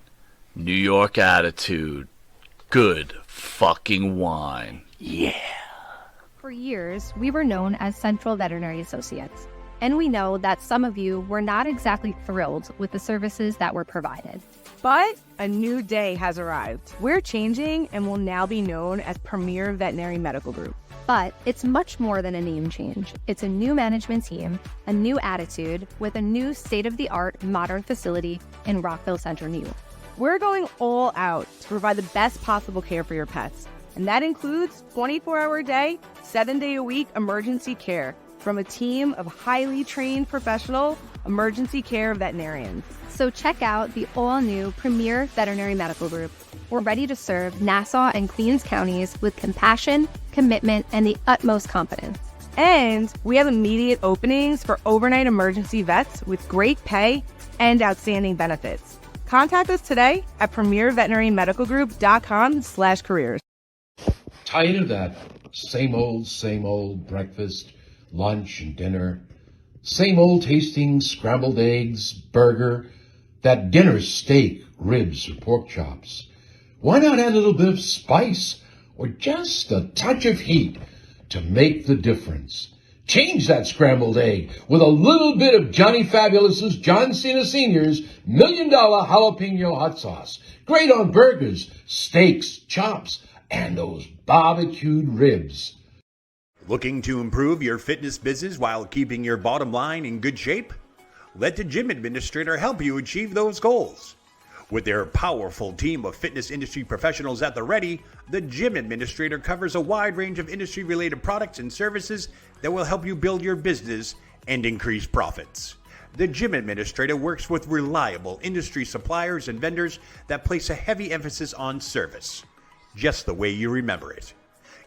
New York attitude. Good fucking wine. Yeah. For years, we were known as Central Veterinary Associates, and we know that some of you were not exactly thrilled with the services that were provided. But a new day has arrived. We're changing and will now be known as Premier Veterinary Medical Group. But it's much more than a name change. It's a new management team, a new attitude, with a new state-of-the-art modern facility in Rockville Center, New York. We're going all out to provide the best possible care for your pets. And that includes 24-hour-a-day, 7-day-a-week emergency care from a team of highly trained professional emergency care veterinarians. So check out the all-new Premier Veterinary Medical Group. We're ready to serve Nassau and Queens counties with compassion, commitment, and the utmost confidence. And we have immediate openings for overnight emergency vets with great pay and outstanding benefits. Contact us today at premierveterinarymedicalgroup.com/careers. Tired of that same old breakfast, lunch, and dinner? Same old tasting scrambled eggs, burger, that dinner steak, ribs, or pork chops? Why not add a little bit of spice or just a touch of heat to make the difference? Change that scrambled egg with a little bit of Johnny Fabulous's John Cena Sr.'s $1 Million Jalapeno Hot Sauce. Great on burgers, steaks, chops, and those barbecued ribs. Looking to improve your fitness business while keeping your bottom line in good shape? Let the Gym Administrator help you achieve those goals. With their powerful team of fitness industry professionals at the ready, the Gym Administrator covers a wide range of industry-related products and services that will help you build your business and increase profits. The Gym Administrator works with reliable industry suppliers and vendors that place a heavy emphasis on service, just the way you remember it.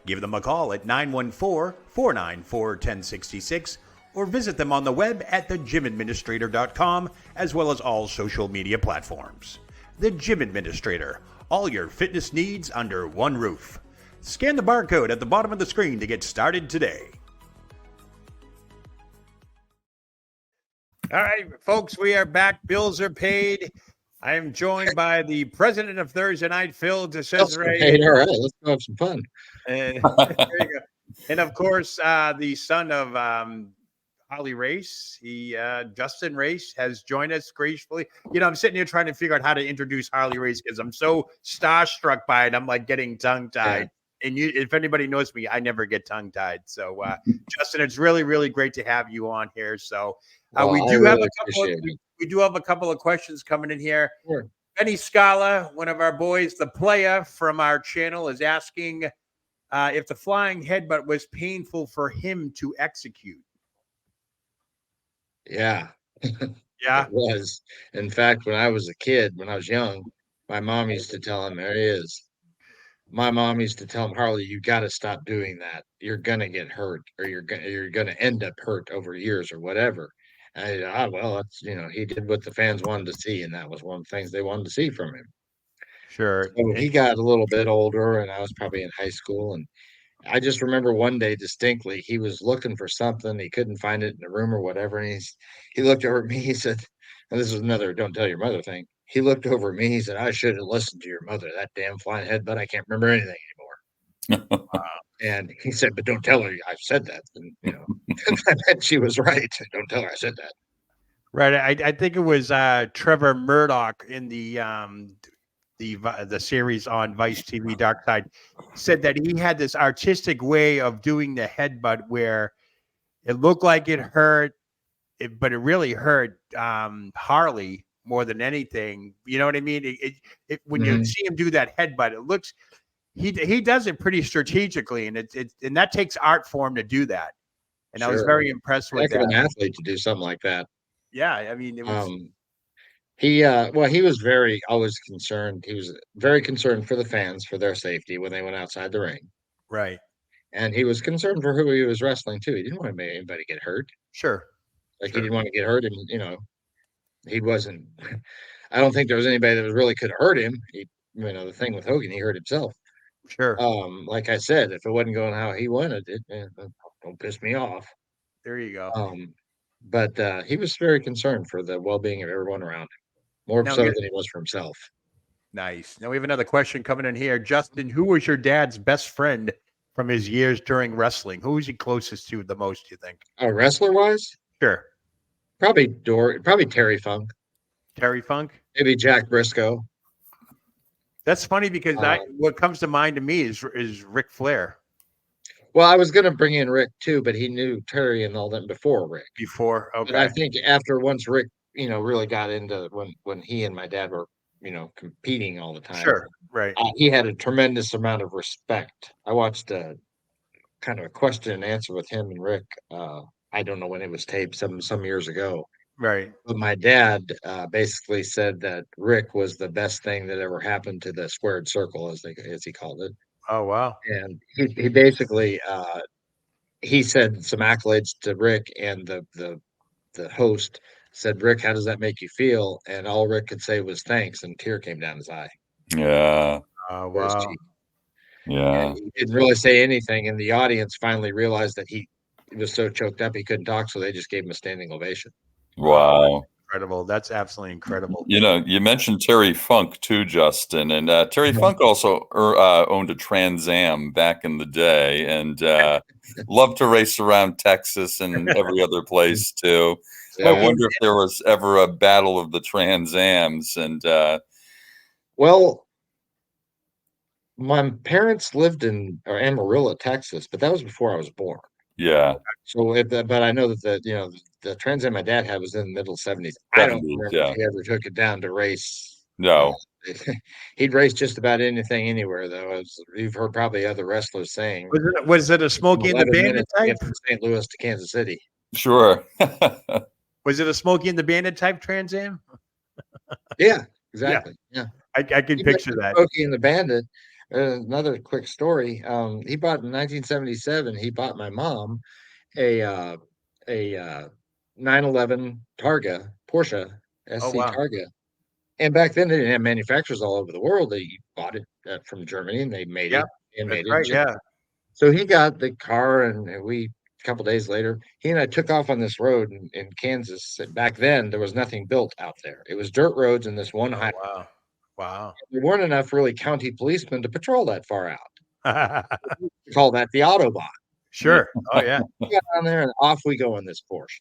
Give them a call at 914-494-1066 or visit them on the web at thegymadministrator.com, as well as all social media platforms. The Gym Administrator, all your fitness needs under one roof. Scan the barcode at the bottom of the screen to get started today. All right, folks, we are back. Bills are paid. I am joined by the president of Thursday Night, Phil DeCesare. All right, let's go have some fun. And, there you go. And of course, the son of Harley Race, Justin Race, has joined us gracefully. I'm sitting here trying to figure out how to introduce Harley Race because I'm so starstruck by it. I'm like getting tongue-tied. Yeah. And if anybody knows me, I never get tongue-tied. So, Justin, it's really, really great to have you on here. So, we do have a couple of questions coming in here. Sure. Benny Scala, one of our boys, the player from our channel, is asking if the flying headbutt was painful for him to execute. Yeah. Yeah. It was. In fact, when I was a kid, when I was young, my mom used to tell him, there he is. My mom used to tell him, Harley, you got to stop doing that. You're going to get hurt, or you're going to end up hurt over years or whatever. And well, that's, he did what the fans wanted to see. And that was one of the things they wanted to see from him. Sure. So he got a little bit older, and I was probably in high school, and I just remember one day distinctly, he was looking for something. He couldn't find it in the room or whatever. And he looked over at me. He said, and this is another don't tell your mother thing. He looked over at me. He said, I should have listened to your mother. That damn flying headbutt. I can't remember anything anymore. And he said, but don't tell her I said that. And, and she was right. Don't tell her I said that. Right. I think it was Trevor Murdoch in the series on Vice TV Dark Side said that he had this artistic way of doing the headbutt where it looked like it hurt, but it really hurt Harley more than anything. You know what I mean? When you see him do that headbutt, it looks he does it pretty strategically, and and that takes art for him to do that. And I was very impressed with that. Like an athlete to do something like that. Yeah, I mean, it was. He was always concerned. He was very concerned for the fans, for their safety when they went outside the ring. Right. And he was concerned for who he was wrestling too. He didn't want to make anybody get hurt. Sure. He didn't want to get hurt, and he wasn't. I don't think there was anybody that really could have hurt him. The thing with Hogan, he hurt himself. Sure. Like I said, if it wasn't going how he wanted it, don't piss me off. There you go. But he was very concerned for the well-being of everyone around him, more so than he was for himself. Nice. Now we have another question coming in here. Justin, who was your dad's best friend from his years during wrestling? Who was he closest to the most, you think? Wrestler-wise? Sure. Probably Terry Funk. Terry Funk? Maybe Jack Briscoe. That's funny because what comes to mind to me is Ric Flair. Well, I was going to bring in Rick too, but he knew Terry and all that before Rick. Okay. But I think once Rick, really got into when he and my dad were, competing all the time. Sure. Right. He had a tremendous amount of respect. I watched a kind of a question and answer with him and Rick. I don't know when it was taped, some years ago. Right. But my dad basically said that Rick was the best thing that ever happened to the squared circle, as he called it. Oh, wow. And he basically he said some accolades to Rick, and the host said, Rick, how does that make you feel? And all Rick could say was thanks, and a tear came down his eye. Yeah. Oh, wow. Yeah. And he didn't really say anything, and the audience finally realized that he was so choked up he couldn't talk, so they just gave him a standing ovation. Wow. incredible. That's absolutely incredible. You know, you mentioned Terry Funk too, Justin, and Terry Funk also owned a Trans Am back in the day, and loved to race around Texas and every other place too. I wonder if there was ever a battle of the Trans Ams, and well, my parents lived in Amarillo, Texas, but that was before I was born. yeah. So, but I know that the Trans Am my dad had was in the middle 70s. I don't 70s, remember if he ever took it down to race. No. He'd race just about anything anywhere, though. As you've heard probably other wrestlers saying. Was it a Smokey and the Bandit type? From St. Louis to Kansas City. Sure. Was it a Smokey and the Bandit type Trans Am? Yeah, exactly. Yeah. I can picture that. Smokey and the Bandit. Another quick story. He bought in 1977. He bought my mom a 911 Targa Porsche SC Targa, and back then they didn't have manufacturers all over the world. They bought it from Germany, and they made it and made it. Right, yeah. So he got the car, and a couple days later, he and I took off on this road in Kansas. And back then, there was nothing built out there. It was dirt roads and this one highway. Wow. There weren't enough really county policemen to patrol that far out. We call that the Autobahn. Sure. Oh, yeah. We got down there, and off we go in this Porsche.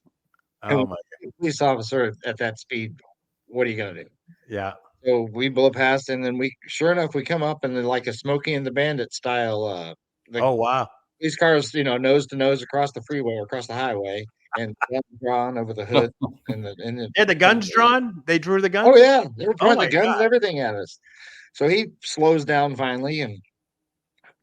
Oh, my God. Police officer at that speed, what are you going to do? Yeah. So we blow past, and then sure enough, we come up, and then like a Smokey and the Bandit style. Oh, wow. These cars, nose to nose across the freeway or across the highway, and guns drawn over the hood. The guns drawn? They drew the guns? Oh, yeah. They were drawing the guns and everything at us. So he slows down finally, and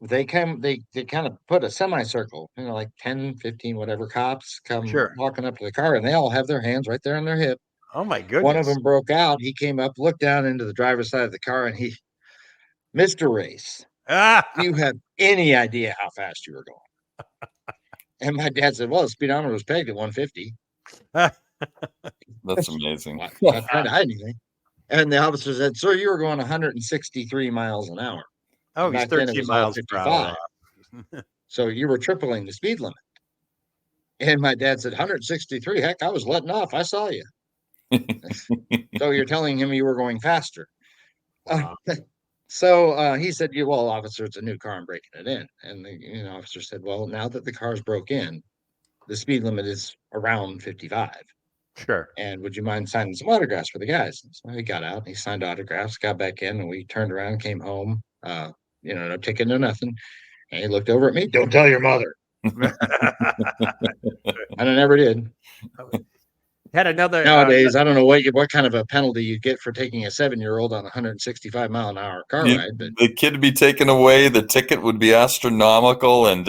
they kind of put a semicircle, like 10, 15, whatever cops come walking up to the car, and they all have their hands right there on their hip. Oh, my goodness. One of them broke out. He came up, looked down into the driver's side of the car, and Mr. Race, do you have any idea how fast you were going? And my dad said, well, the speedometer was pegged at 150. That's amazing. Not trying to hide anything. And the officer said, sir, you were going 163 miles an hour. Oh, he's 13 miles per hour. So you were tripling the speed limit. And my dad said, 163, heck, I was letting off. I saw you. So you're telling him you were going faster. Wow. So he said, well, officer, it's a new car. I'm breaking it in. And the officer said, well, now that the car's broke in, the speed limit is around 55. Sure. And would you mind signing some autographs for the guys? So he got out, and he signed autographs, got back in, and we turned around, came home, no ticket, no nothing. And he looked over at me, don't tell your mother. And I never did. Had another nowadays. I don't know what kind of a penalty you get for taking a 7-year-old on a 165 mile an hour car ride. But the kid would be taken away. The ticket would be astronomical, and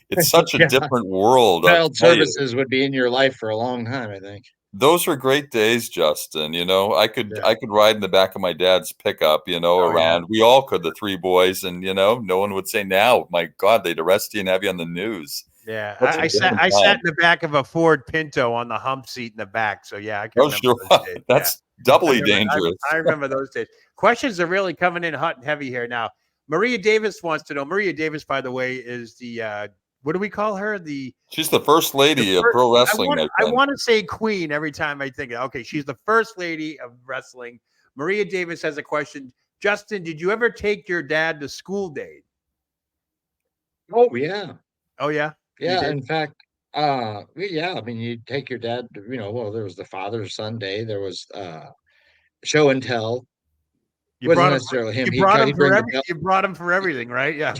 it's such a different world. Child services would be in your life for a long time, I think. Those were great days, Justin. I could ride in the back of my dad's pickup, around. We all could, the three boys, and no one would say, now, my God, they'd arrest you and have you on the news. Yeah, I sat in the back of a Ford Pinto on the hump seat in the back. So yeah, I can remember those days. That's doubly dangerous. I remember those days. Questions are really coming in hot and heavy here now. Maria Davis wants to know. Maria Davis, by the way, is the what do we call her? She's the first lady of pro wrestling. I want to say queen every time I think. Okay, she's the first lady of wrestling. Maria Davis has a question. Justin, did you ever take your dad to school date? Oh yeah. Oh yeah. Yeah, in fact, I mean, you take your dad to, there was the father-son day. There was show and tell. You brought him for everything, right? Yeah.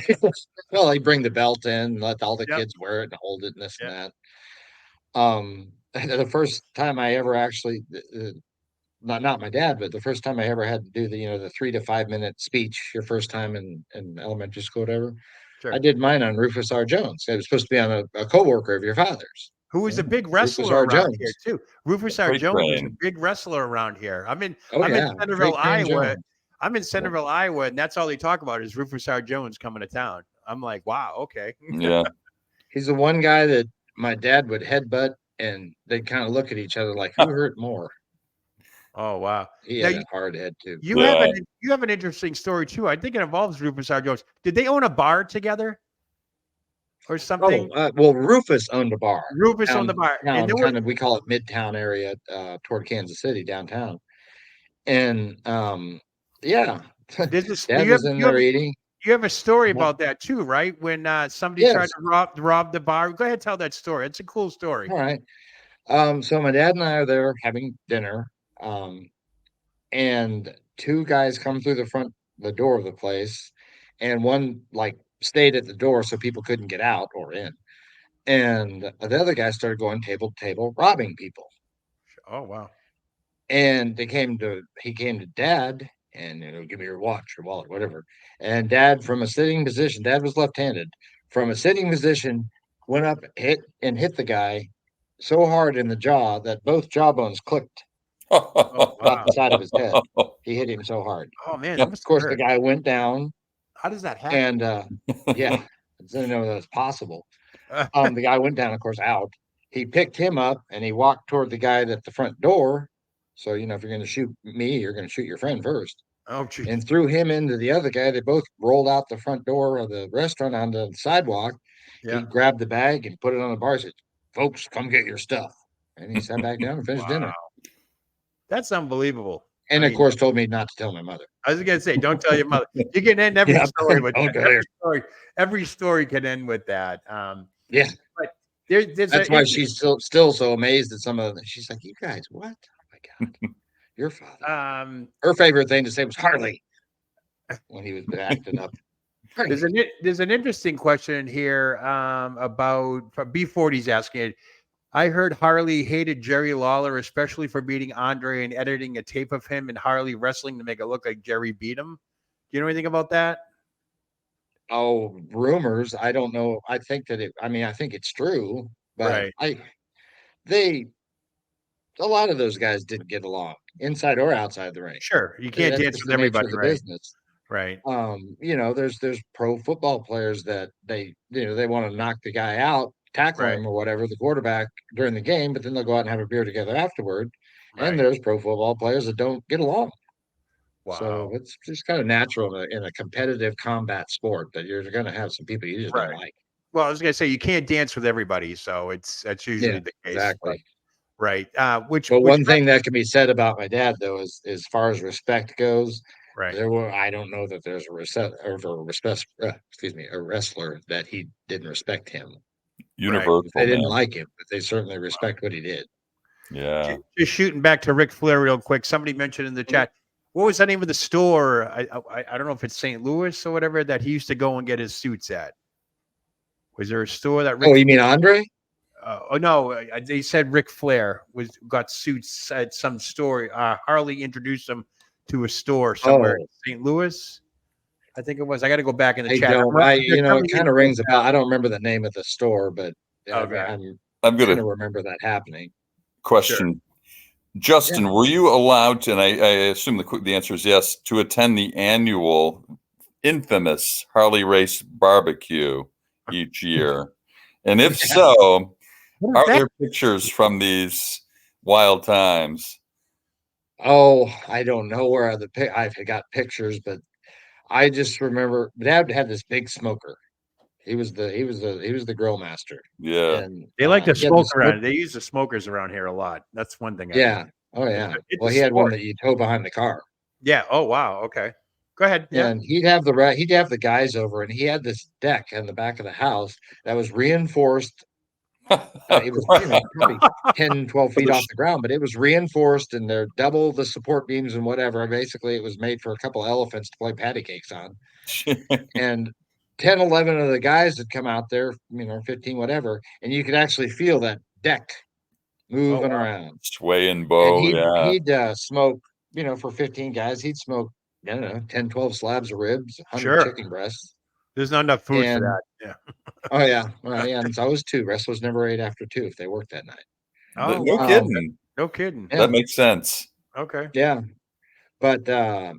Well, he'd bring the belt in, let all the kids wear it and hold it and this and that. The first time I ever actually, not my dad, but the first time I ever had to do the 3 to 5 minute speech, your first time in elementary school, whatever. Sure. I did mine on Rufus R. Jones. It was supposed to be on a co-worker of your father's. Who was a big wrestler around here, too. Rufus R. Jones was a big wrestler around here. I'm in Centerville, Iowa. I'm in Centerville, Iowa, and that's all they talk about is Rufus R. Jones coming to town. I'm like, wow, okay. Yeah. He's the one guy that my dad would headbutt, and they'd kind of look at each other like, who hurt more? Oh, wow. He had a hard head, too. You have an interesting story, too. I think it involves Rufus R. Jones. Did they own a bar together? or something? Well, Rufus owned a bar. Rufus owned the bar. And there Kind of, we call it Midtown area, toward Kansas City, downtown. And yeah, there's Dad was in there eating. You have a story about that too, right? When somebody tried to rob the bar. Go ahead, tell that story. It's a cool story. All right. So my dad and I are there having dinner, and two guys come through the door of the place, and one like stayed at the door so people couldn't get out or in, and the other guy started going table to table robbing people. Oh wow! And he came to Dad, and give me your watch, your wallet, whatever. And Dad, from a sitting position, Dad was left-handed. From a sitting position, went up, hit the guy so hard in the jaw that both jawbones clicked off the side of his head. He hit him so hard. Oh man! Of course, the guy went down. How does that happen? And yeah, I didn't know that was possible. The guy went down, of course, out. He picked him up and he walked toward the guy at the front door. So, if you're going to shoot me, you're going to shoot your friend first. Oh, geez. And threw him into the other guy. They both rolled out the front door of the restaurant onto the sidewalk. Yeah. He grabbed the bag and put it on the bar. He said, "Folks, come get your stuff." And he sat back down and finished dinner. That's unbelievable. And of course, told me not to tell my mother. I was going to say, don't tell your mother. You can end every story with that. Every story can end with that. Yeah. But that's why she's still so amazed at some of them. She's like, "You guys, what? Oh my God, your father." Her favorite thing to say was Harley when he was acting up. There's an interesting question here about B40's asking it. I heard Harley hated Jerry Lawler, especially for beating Andre and editing a tape of him and Harley wrestling to make it look like Jerry beat him. Do you know anything about that? Oh, rumors. I don't know. I think I think it's true, but a lot of those guys didn't get along inside or outside the ring. Sure. You can't dance with everybody, the business. Right. There's pro football players that they want to knock the guy out, tackle him or whatever, the quarterback during the game, but then they'll go out and have a beer together afterward. Right. And there's pro football players that don't get along. Wow. So it's just kind of natural in a competitive combat sport that you're going to have some people you just don't like. Well, I was going to say you can't dance with everybody, so that's usually the case. Exactly. Right. One thing that can be said about my dad, though, is as far as respect goes, I don't know that there's a wrestler that he didn't respect him. Universal. They didn't like him, but they certainly respect what he did. Yeah. Just shooting back to Ric Flair real quick. Somebody mentioned in the chat, what was the name of the store? I don't know if it's St. Louis or whatever that he used to go and get his suits at. Was there a store that? You mean Andre? No, they said Ric Flair got suits at some store. Harley introduced him to a store somewhere in St. Louis. I think it was. I got to go back in the chat. It kind of rings a bell. I don't remember the name of the store, but I'm going to remember that happening. Question. Sure. Justin, were you allowed to, and I assume the answer is yes, to attend the annual infamous Harley Race barbecue each year? And if so, are there pictures from these wild times? Oh, I don't know where I've got pictures, but I just remember Dad had this big smoker. He was the grill master. Yeah, and they like to smoke around. They use the smokers around here a lot. That's one thing. Oh yeah. Well, he had one that you tow behind the car. Yeah. Oh wow. Okay. Go ahead. Yeah. And he'd have the guys over, and he had this deck in the back of the house that was reinforced. It was probably 10, 12 feet off the ground, but it was reinforced, and they're double the support beams and whatever. Basically, it was made for a couple elephants to play patty cakes on. And 10, 11 of the guys had come out there, 15, whatever, and you could actually feel that deck moving around. Sway and bow, and he'd smoke, for 15 guys, he'd smoke, 10, 12 slabs of ribs, 100 chicken breasts. There's not enough food for that. Yeah. Oh, yeah. Well, yeah. And it's always 2. Wrestlers never ate after 2 if they worked that night. Oh, no kidding. No kidding. Yeah. That makes sense. Okay. Yeah. But I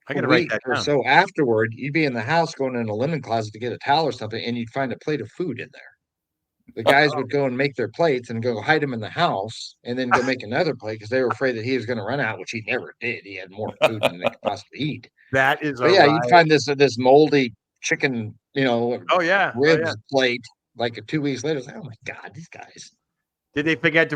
got to write that down. So afterward, you'd be in the house going in a linen closet to get a towel or something, and you'd find a plate of food in there. The guys would go and make their plates and go hide them in the house and then go make another plate because they were afraid that he was going to run out, which he never did. He had more food than they could possibly eat. That is you'd find this moldy chicken, ribs plate like 2 weeks later, it's like, oh my God, these guys. Did they forget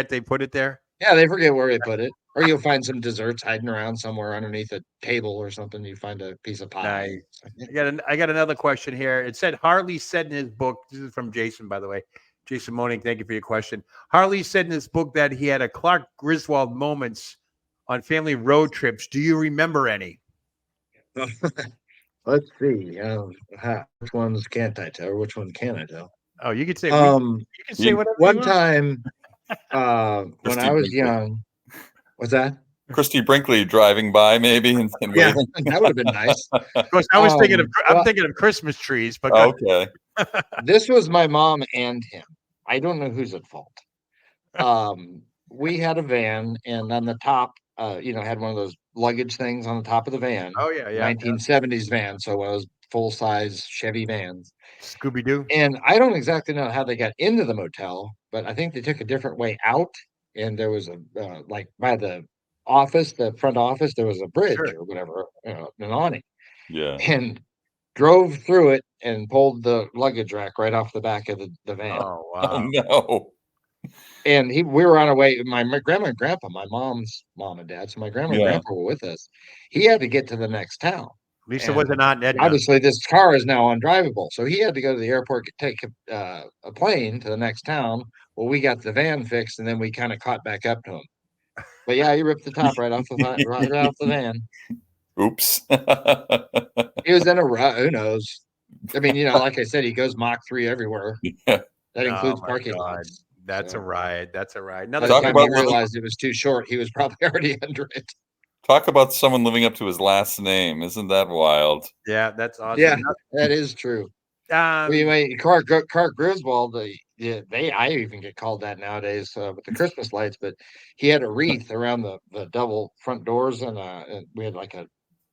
they put it there? Yeah, they forget where they put it. Or you'll find some desserts hiding around somewhere underneath a table or something. You find a piece of pie. Nice. I got another question here. It said Harley said in his book, this is from Jason, by the way. Jason Moning, thank you for your question. Harley said in his book that he had a Clark Griswold moments on family road trips. Do you remember any? Let's see. Which ones can't I tell? Or which one can I tell? Oh, you could say you can say whatever one you want. time when I was young. What's that? Christy Brinkley driving by, maybe. And yeah, that would have been nice. Of course, I was thinking of thinking of Christmas trees, but okay. This was my mom and him. I don't know who's at fault. We had a van, and on the top, had one of those luggage things on the top of the van. Oh yeah, 1970s van, so one of those full size Chevy vans. Scooby Doo. And I don't exactly know how they got into the motel, but I think they took a different way out. And there was a like by the office, the front office, there was a bridge or whatever, an awning. Yeah. And drove through it and pulled the luggage rack right off the back of the van. Oh wow! Oh no! And we were on our way. My grandma and grandpa, my mom's mom and dad, so my grandma and grandpa were with us. He had to get to the next town. At least it wasn't Aunt Edna. Obviously, this car is now undrivable, so he had to go to the airport, take a plane to the next town. Well, we got the van fixed, and then we kind of caught back up to him. But yeah, he ripped the top right off the van. Oops. He was in a rut. Who knows? I mean, like I said, he goes Mach 3 everywhere. Yeah. That includes parking lots. That's a ride. That's a ride. By the time he realized it was too short, he was probably already under it. Talk about someone living up to his last name. Isn't that wild? Yeah, that's awesome. Yeah, that is true. Clark Griswold, I even get called that nowadays with the Christmas lights, but he had a wreath around the double front doors, and we had like a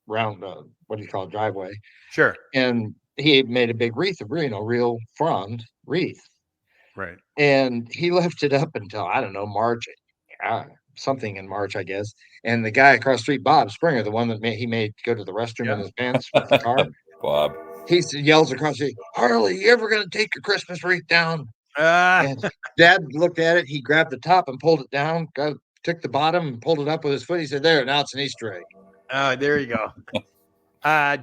round, what do you call it, driveway. Sure. And he made a big wreath of, real frond wreath. Right. And he left it up until, I don't know, March, something in March, I guess. And the guy across the street, Bob Springer, the one that he made go to the restroom in his pants with the car. Bob. He yells across the street, Harley, you ever going to take your Christmas wreath down? And Dad looked at it. He grabbed the top and pulled it down, took the bottom and pulled it up with his foot. He said, there, now it's an Easter egg. Oh, there you go.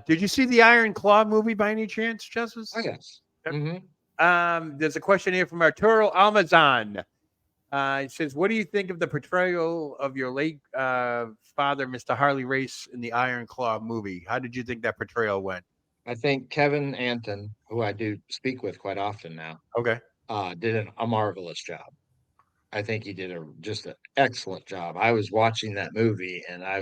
Did you see the Iron Claw movie by any chance, Justice? Oh, yes. Mm-hmm. There's a question here from Arturo Almazan. It says, what do you think of the portrayal of your late father, Mr. Harley Race, in the Iron Claw movie? How did you think that portrayal went? I think Kevin Anton, who I do speak with quite often now, did a marvelous job. I think he did just an excellent job. I was watching that movie, and I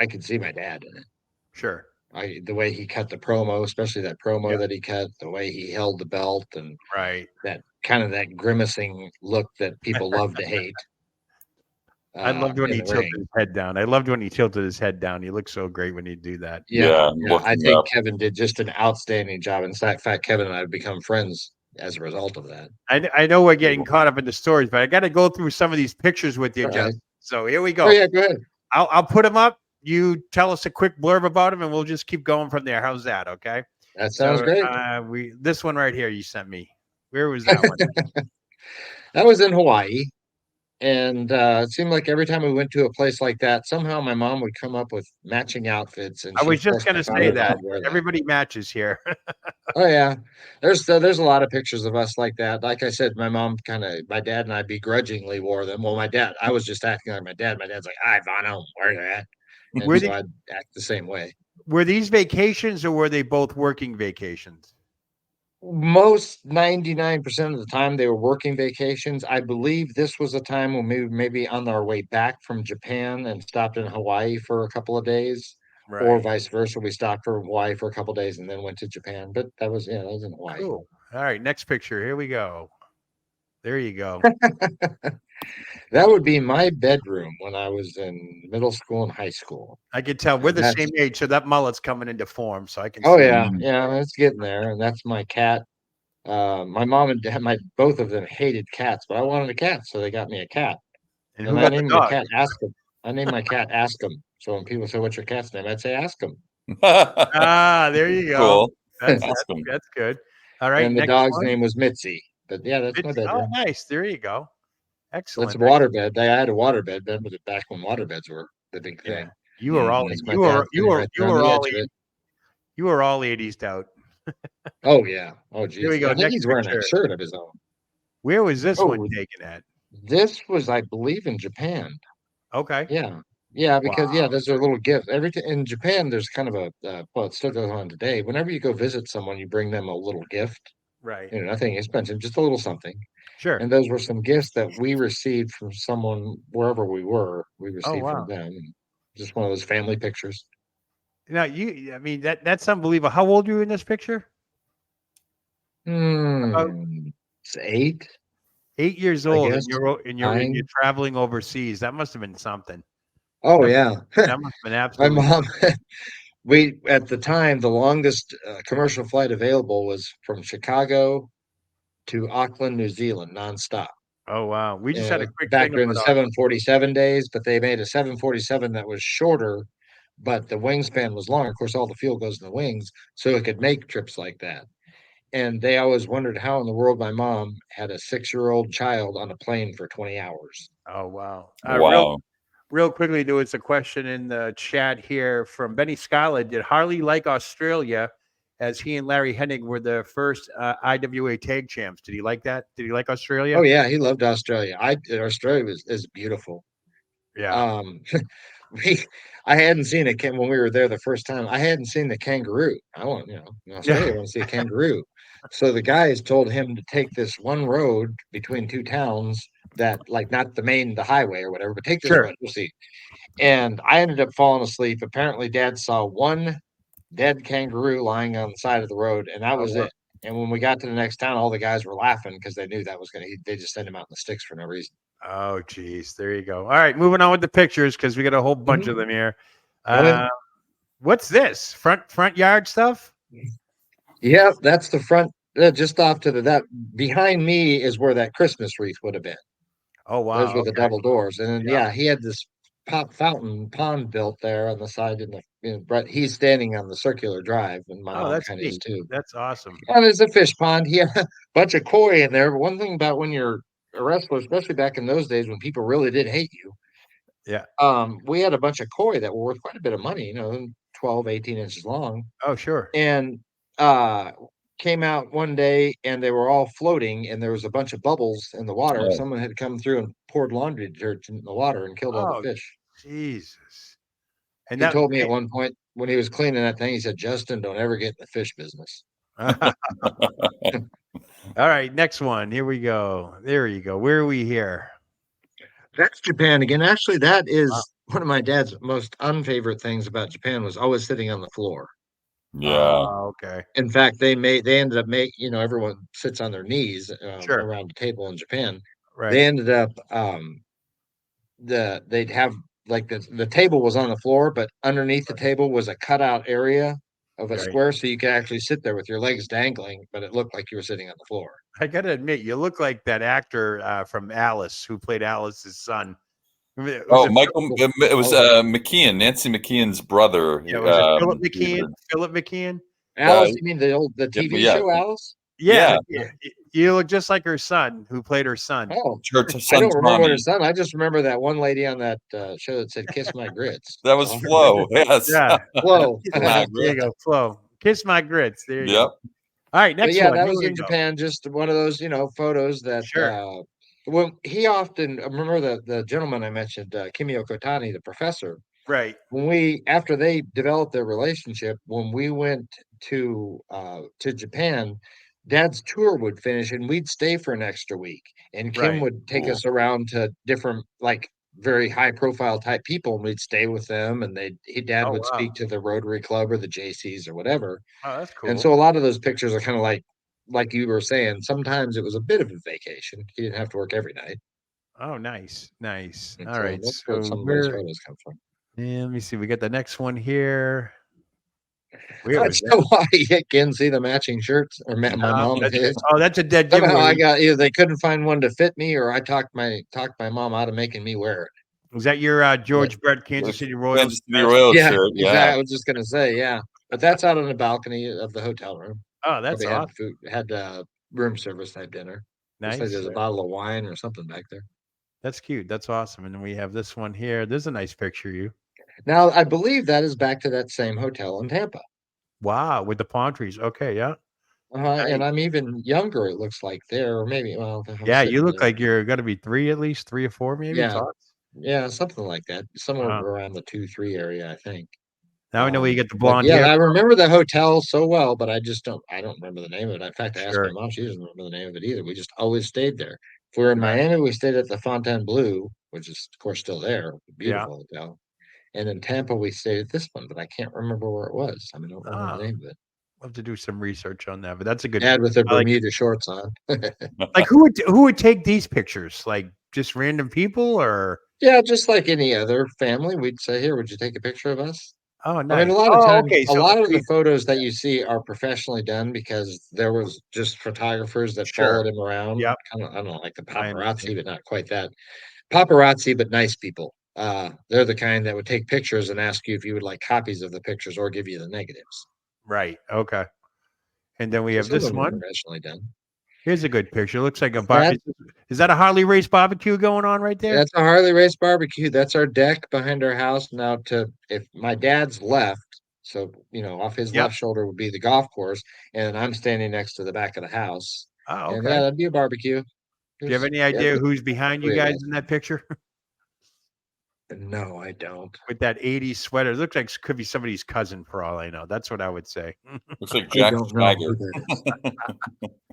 could see my dad in it. Sure. The way he cut the promo, especially that promo that he cut, the way he held the belt, and that kind of that grimacing look that people love to hate. I loved when he tilted his head down. He looked so great when he'd do that. Yeah. I think Kevin did just an outstanding job. In fact, Kevin and I have become friends as a result of that. I know we're getting caught up in the stories, but I got to go through some of these pictures with you, Jeff. So here we go. Oh, yeah, go ahead. I'll put them up. You tell us a quick blurb about them, and we'll just keep going from there. How's that? Okay. That sounds great. This one right here you sent me. Where was that one? That was in Hawaii. And it seemed like every time we went to a place like that, somehow my mom would come up with matching outfits. And I was just going to say that. Everybody matches here. Oh, yeah. There's a lot of pictures of us like that. Like I said, my dad and I begrudgingly wore them. Well, I was just acting like my dad. My dad's like, I don't wear that. And so I'd act the same way. Were these vacations, or were they both working vacations? Most 99% of the time they were working vacations. I believe this was a time when we were maybe on our way back from Japan and stopped in Hawaii for a couple of days, or vice versa. We stopped for Hawaii for a couple of days and then went to Japan. But that was in Hawaii. Cool. All right, next picture. Here we go. There you go. That would be my bedroom when I was in middle school and high school. I can tell we're the same age, so that mullet's coming into form. So I can. Oh, yeah, it's getting there, and that's my cat. My mom and dad, both of them hated cats, but I wanted a cat, so they got me a cat. And I named my cat Ask 'em. I named my cat Ask 'em. So when people say, "What's your cat's name?" I'd say Ask 'em. There you go. Cool. That's good. All right. And the next dog's one. name was Mitzi. But yeah, that's my Oh, bedroom. nice. There you go. Excellent. That's a waterbed. I had a waterbed bed, but back when waterbeds were the big thing. Yeah. You were all That's my you dad were sitting right there on the edge of it. you were all 80s out. Oh yeah. Oh Here we geez. go. I think Next he's wearing a picture. shirt of his own. Where was this one Oh, taken at? this was, I believe, in Japan. Okay. Yeah. Yeah, because Wow. those are little gifts. Everything in Japan, there's kind of a well, it still goes on today. Whenever you go visit someone, you bring them a little gift. Right. Nothing expensive, just a little something. Sure. And those were some gifts that we received from someone wherever we were. We Oh, received from wow. them. Just one of those family pictures. Now I mean, that's unbelievable. How old are you in this picture? About It's 8, 8 years I old, guess. and you're 9. traveling overseas. That must have been something. Oh That, yeah. that must have been My absolutely mom, we at the time, the longest commercial flight available was from Chicago to Auckland, New Zealand, nonstop. Oh wow. We just had a quick Back thing during the about 747 days, but they made a 747 that was shorter, but the wingspan was longer. Of course, all the fuel goes in the wings, so it could make trips like that. And they always wondered how in the world my mom had a 6-year-old child on a plane for 20 hours. Oh wow. Wow. Real quickly, there was a question in the chat here from Benny Scala. Did Harley like Australia, as he and Larry Hennig were the first IWA tag champs? Did he like that? Did he like Australia? Oh yeah, he loved Australia. Australia is beautiful. Yeah. Um, I hadn't seen it when we were there the first time. I hadn't seen the kangaroo. I want, in Australia, I want to see a kangaroo. So the guys told him to take this one road between two towns that, like, not the highway or whatever, but take this Sure. road. We'll see. And I ended up falling asleep. Apparently, Dad saw one dead kangaroo lying on the side of the road, and that Oh, was wow. it. And when we got to the next town, all the guys were laughing because they knew that was they just sent him out in the sticks for no reason. Oh, geez. There you go. All right, moving on with the pictures because we got a whole bunch of them here. What's this? Front yard stuff? Yeah, that's the front. Just off to that behind me is where that Christmas wreath would have been. Oh wow. Those were the Okay. double doors, and then, Yeah. he had this fountain pond built there on the side, but he's standing on the circular drive, and my Oh, mom that's kind of is neat. too. That's awesome. And there's a fish pond. He had a bunch of koi in there. But one thing about when you're a wrestler, especially back in those days when people really did hate you, Yeah. we had a bunch of koi that were worth quite a bit of money, 12, 18 inches long. Oh, sure. And came out one day and they were all floating and there was a bunch of bubbles in the water. Oh. Someone had come through and poured laundry detergent in the water and killed all the Oh, fish. Jesus. And He told me at one point when he was cleaning that thing, he said, "Justin, don't ever get in the fish business." All right, next one. Here we go. There you go. Where are we here? That's Japan again. Actually, that is one of my dad's most unfavorite things about Japan was always sitting on the floor. Yeah. Okay. In fact, they ended up everyone sits on their knees Sure. around the table in Japan. Right. They ended up they'd have like the table was on the floor, but underneath the table was a cutout area of a square, so you could actually sit there with your legs dangling, but it looked like you were sitting on the floor. I got to admit, you look like that actor from Alice who played Alice's son. It was McKeon, Nancy McKeon's brother. Yeah, was it Philip McKeon? Philip McKeon? Alice, you mean the TV show Alice? Yeah. You look just like her son, who played her son. Oh, I don't remember what her son. I just remember that one lady on that show that said "Kiss my grits." That was Flo. Yes. Yeah. Flo. There you go, Flo. Kiss my grits. There you go. All right, next one. That was in Japan. Just one of those, photos that. Sure. When he often remember the gentleman I mentioned, Kimio Kotani, the professor. Right. After they developed their relationship, when we went to Japan, Dad's tour would finish and we'd stay for an extra week. And Kim would take us around to different, like, very high profile type people, and we'd stay with them. And Dad would speak to the Rotary Club or the JCs or whatever. Oh, that's cool. And so a lot of those pictures are kind of like you were saying, sometimes it was a bit of a vacation. He didn't have to work every night. Oh, nice. And All right. That's where some of those photos come from. Yeah, let me see. We got the next one here. That's why you can see the matching shirts, or my mom and his. Oh, that's a dead giveaway. giveaway. I got either they couldn't find one to fit me, or I talked my mom out of making me wear it. Was that your George Brett Kansas City Royals? Kansas City Royals shirt. Yeah, exactly. I was just gonna say, yeah. But that's out on the balcony of the hotel room. Oh, that's Probably awesome. had food, had room service type dinner. Looks like Nice. there's a bottle of wine or something back there. That's cute. That's awesome. And then we have this one here. There's a nice picture of you. Now, I believe that is back to that same hotel in Tampa. Wow, with the palm trees. Okay, yeah. And Nice. I'm even younger, it looks like there, or maybe, well, I'm Yeah, you sitting look there. like you're gonna be 3 at least, 3 or 4 maybe Yeah, tops. yeah, something like that. Somewhere Wow. around the 2, 3 area, I think. Now we know where you get the But blonde yeah, hair I from. remember the hotel so well, but I don't remember the name of it. In fact, I asked my Sure. mom, she doesn't remember the name of it either. We just always stayed there. If we were in Right. Miami, we stayed at the Fontainebleau, which is of course still there, Yeah. beautiful hotel. And in Tampa, we stayed at this one, but I can't remember where it was. I mean, I don't remember the Oh, name of it. I'll have to do some research on that, but that's a good Dad with the I like it. Bermuda shorts on. Like who would take these pictures? Like just random people or Yeah, just like any other family, we'd say, "Here, would you take a picture of us?" oh I mean, nice. a lot of Oh, times, okay. a So lot of the photos that you see are professionally done because there was just photographers that sure. followed him around. Yep. Kind of, I don't know, like the I paparazzi, understand. but not quite that. Paparazzi, but nice people. They're the kind that would take pictures and ask you if you would like copies of the pictures or give you the negatives. Right. Okay. And then we So have some of this them are one. professionally done. Here's a good picture. Looks like a bar. That Is that a Harley Race barbecue going on right there? That's a Harley Race barbecue. That's our deck behind our house. Now, if my dad's left, so off his Yep. left shoulder would be the golf course, and I'm standing next to the back of the house. Oh, And okay. yeah, that'd be a barbecue. Do you have any Yeah, idea just who's behind you 3 of guys us. in that picture? No, I don't. With that 80s sweater. It looks like could be somebody's cousin for all I know. That's what I would say. Looks like I Jack don't know who Swagger. that is.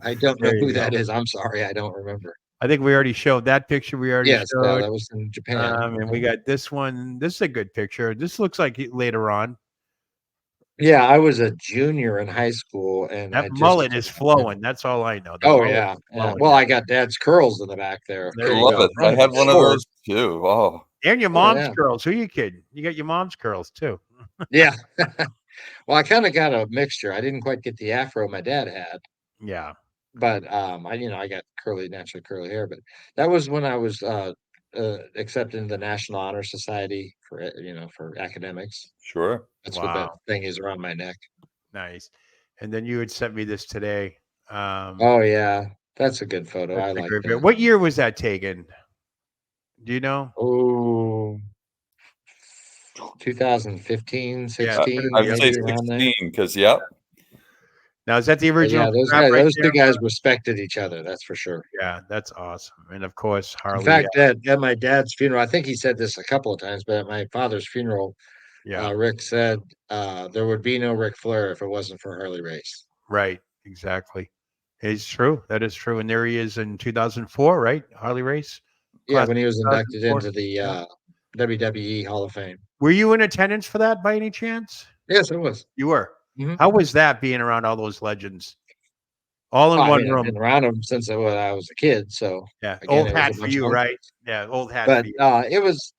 I don't know There you who that go. is. I'm sorry, I don't remember. I think we already showed that picture. We already Yes, yeah, showed. that was in Japan. And we got this one. This is a good picture. This looks like later on. Yeah, I was a junior in high school, and That I just mullet is flowing. That's all I know. The oh mullet yeah, is yeah. flowing Well, now. I got dad's curls in the back there. There I There you you love go. go. it. I From had one of sport. those too. Oh, And your Oh mom's yeah, curls. Who you kidding? You got your mom's curls too. yeah. Well, I kind of got a mixture. I didn't quite get the afro my dad had, Yeah. but I got naturally curly hair. But that was when I was accepted into the National Honor Society for for academics. sure. That's what that Wow. thing is around my neck. Nice. And then you had sent me this today. Oh yeah, that's a good photo. That's I a like great video. that. What year was that taken? Do you know? Oh, 2015, Yeah, it's gonna 16, I be would up say maybe there. around there. 16 because, yep, Now, is that the But original yeah, strap right those there? two guys respected each other. That's for sure. Yeah, that's awesome. And of course, In Harley. fact, at my dad's funeral, I think he said this a couple of times, but at my father's funeral, Yeah, Rick said there would be no Ric Flair if it wasn't for Harley Race. right. Exactly. It's true. That is true. And there he is in 2004, right? Harley Race. Yeah, Class when he was of inducted 2004. into the Yeah. WWE Hall of Fame. Were you in attendance for that by any chance? Yes, it was. You were. Mhm. How was that being around all those legends? All in Well, I one mean, I've been room. around him since I was a kid. So Yeah. again, Old it was hat a for bunch of you, right? uncles. Yeah, old hat But for you. it was.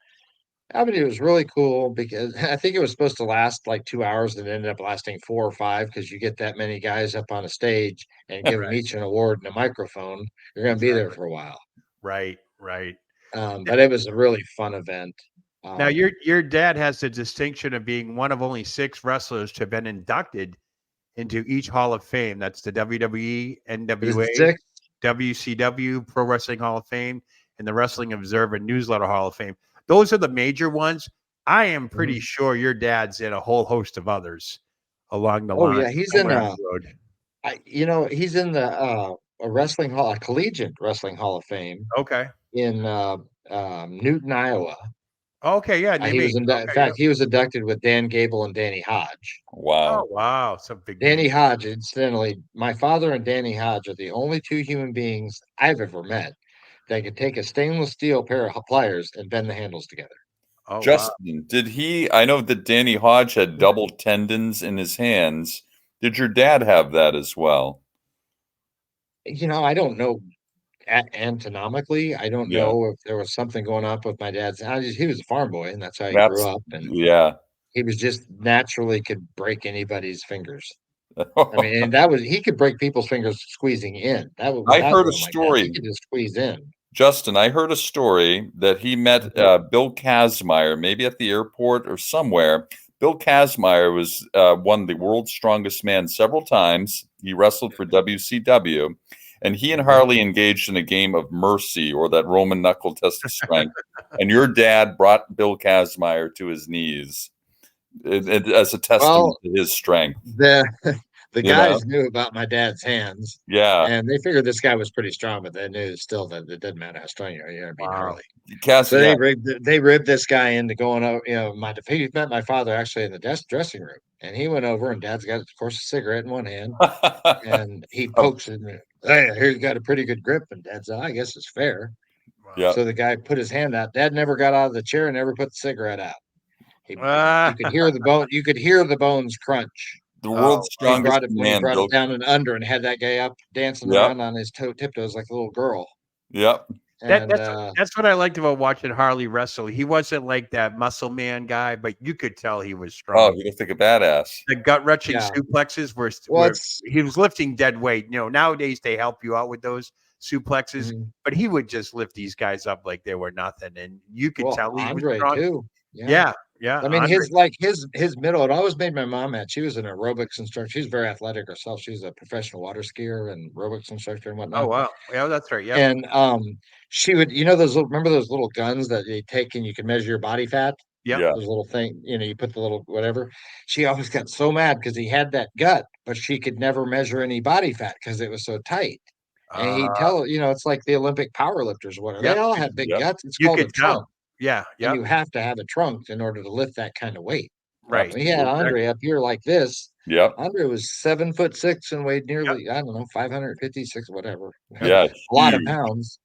I mean, it was really cool because I think it was supposed to last like 2 hours and it ended up lasting 4 or 5 because you get that many guys up on a stage and give them Right. each an award and a microphone. You're going to be there Exactly. for a while. Right, right. But it was a really fun event. Now your dad has the distinction of being one of only 6 wrestlers to have been inducted into each Hall of Fame. That's the WWE, It was NWA, 6. WCW, Pro Wrestling Hall of Fame, and the Wrestling Observer Newsletter Hall of Fame. Those are the major ones. I am pretty Mhm. sure your dad's in a whole host of others along the Oh line, yeah, he's in somewhere on the road. he's in the a collegiate wrestling Hall of Fame Okay. in Newton, Iowa. Okay, yeah, He was in in fact he was inducted with Dan Gable and Danny Hodge. Oh, wow. wow, some big Danny names. Hodge, incidentally, my father and Danny Hodge are the only 2 human beings I've ever met that could take a stainless steel pair of pliers and bend the handles together. Oh, wow. Justin, I know that Danny Hodge had double tendons in his hands. Did your dad have that as well? I don't know anatomically. I don't Yeah. know if there was something going on with my dad's. He was a farm boy, and that's how he grew up. And Yeah. he was just naturally could break anybody's fingers. I mean, and he could break people's fingers squeezing in. That was I without heard a knowing my dad. He story, could just squeeze in. Justin, I heard a story that he met Mhm. Bill Kazmaier, maybe at the airport or somewhere. Bill Kazmaier was won the world's strongest man several times. He wrestled for WCW, and he and Harley engaged in a game of mercy, or that Roman knuckle test of strength. And your dad brought Bill Kazmaier to his knees as a testament to his strength. The guys knew about my dad's hands. Yeah. And they figured this guy was pretty strong, but they knew still that it didn't matter how strong you are, you're beat Harley. So they ribbed this guy into going over, he met my father actually in the dressing room, and he went over, and Dad's got, of course, a cigarette in one hand, and he pokes it. Hey, here you got a pretty good grip, and Dad said, I guess it's fair. Yeah. So the guy put his hand out. Dad never got out of the chair and never put the cigarette out. You could hear the bone. You could hear the bones crunch. The world's strongest man. He brought it down and under, and had that guy up dancing around on his tiptoes like a little girl. Yep. That's what I liked about watching Harley wrestle. He wasn't like that muscle man guy, but you could tell he was strong. Oh, he looked like a badass. The gut-wrenching suplexes were he was lifting dead weight. Nowadays they help you out with those suplexes, but he would just lift these guys up like they were nothing, and you could tell he was strong too. Yeah. I mean, his middle. It always made my mom mad. She was an aerobics instructor. She's very athletic herself. She's a professional water skier and aerobics instructor and whatnot. Oh wow, yeah, that's right. Yeah, and she would, remember those little guns that they take and you can measure your body fat. Yeah, those little thing. You put the little whatever. She always got so mad because he had that gut, but she could never measure any body fat because it was so tight. And he'd tell it's like the Olympic powerlifters or whatever. They all have big guts. It's called a trunk. Yeah. And you have to have a trunk in order to lift that kind of weight. Right. We had Andre up here like this. Yep. Andre was 7'6" and weighed nearly, I don't know, 556, whatever. Yeah. A lot of pounds.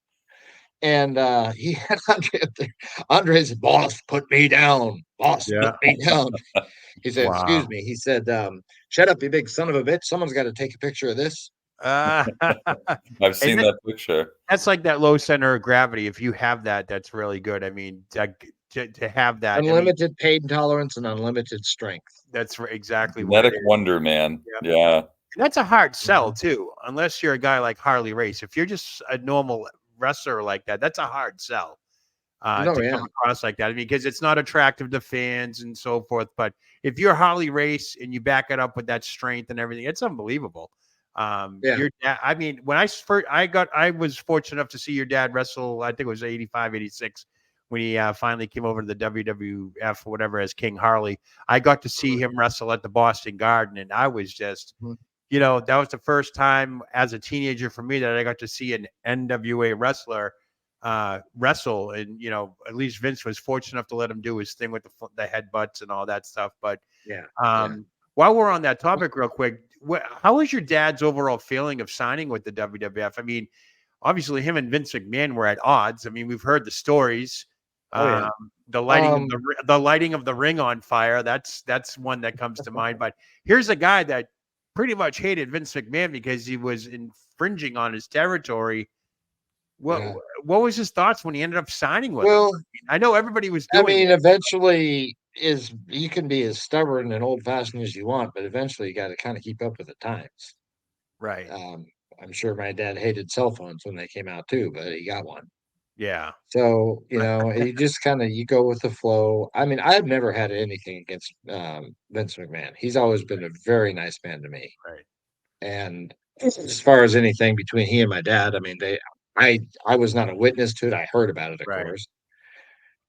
And he had Andre up there. Andre said, boss, put me down. Boss, put me down. He said, excuse me. He said, shut up, you big son of a bitch. Someone's got to take a picture of this. I've seen that picture. That's like that low center of gravity. If you have that, that's really good. I mean, to have that unlimited pain tolerance and unlimited strength. That's exactly genetic wonder, man. Yeah. And that's a hard sell too, unless you're a guy like Harley Race. If you're just a normal wrestler like that, that's a hard sell to come across like that. I mean, because it's not attractive to fans and so forth. But if you're Harley Race and you back it up with that strength and everything, it's unbelievable. Your dad, I mean, when I was fortunate enough to see your dad wrestle, I think it was 85, 86, when he finally came over to the WWF or whatever as King Harley. I got to see him wrestle at the Boston Garden, and I was just, that was the first time as a teenager for me that I got to see an NWA wrestler wrestle. And, at least Vince was fortunate enough to let him do his thing with the headbutts and all that stuff. But while we're on that topic real quick, how was your dad's overall feeling of signing with the WWF? I mean, obviously him and Vince McMahon were at odds. I mean, we've heard the stories. The lighting of the ring on fire. That's one that comes to mind. But here's a guy that pretty much hated Vince McMahon because he was infringing on his territory. What was his thoughts when he ended up signing with him? I know everybody was doing eventually you can be as stubborn and old-fashioned as you want, but eventually you got to kind of keep up with the times. Right. I'm sure my dad hated cell phones when they came out too, but he got one. Yeah. So, you just you go with the flow. I mean, I've never had anything against Vince McMahon. He's always been a very nice man to me. Right. And as far as anything between he and my dad, I mean, I was not a witness to it. I heard about it, of course.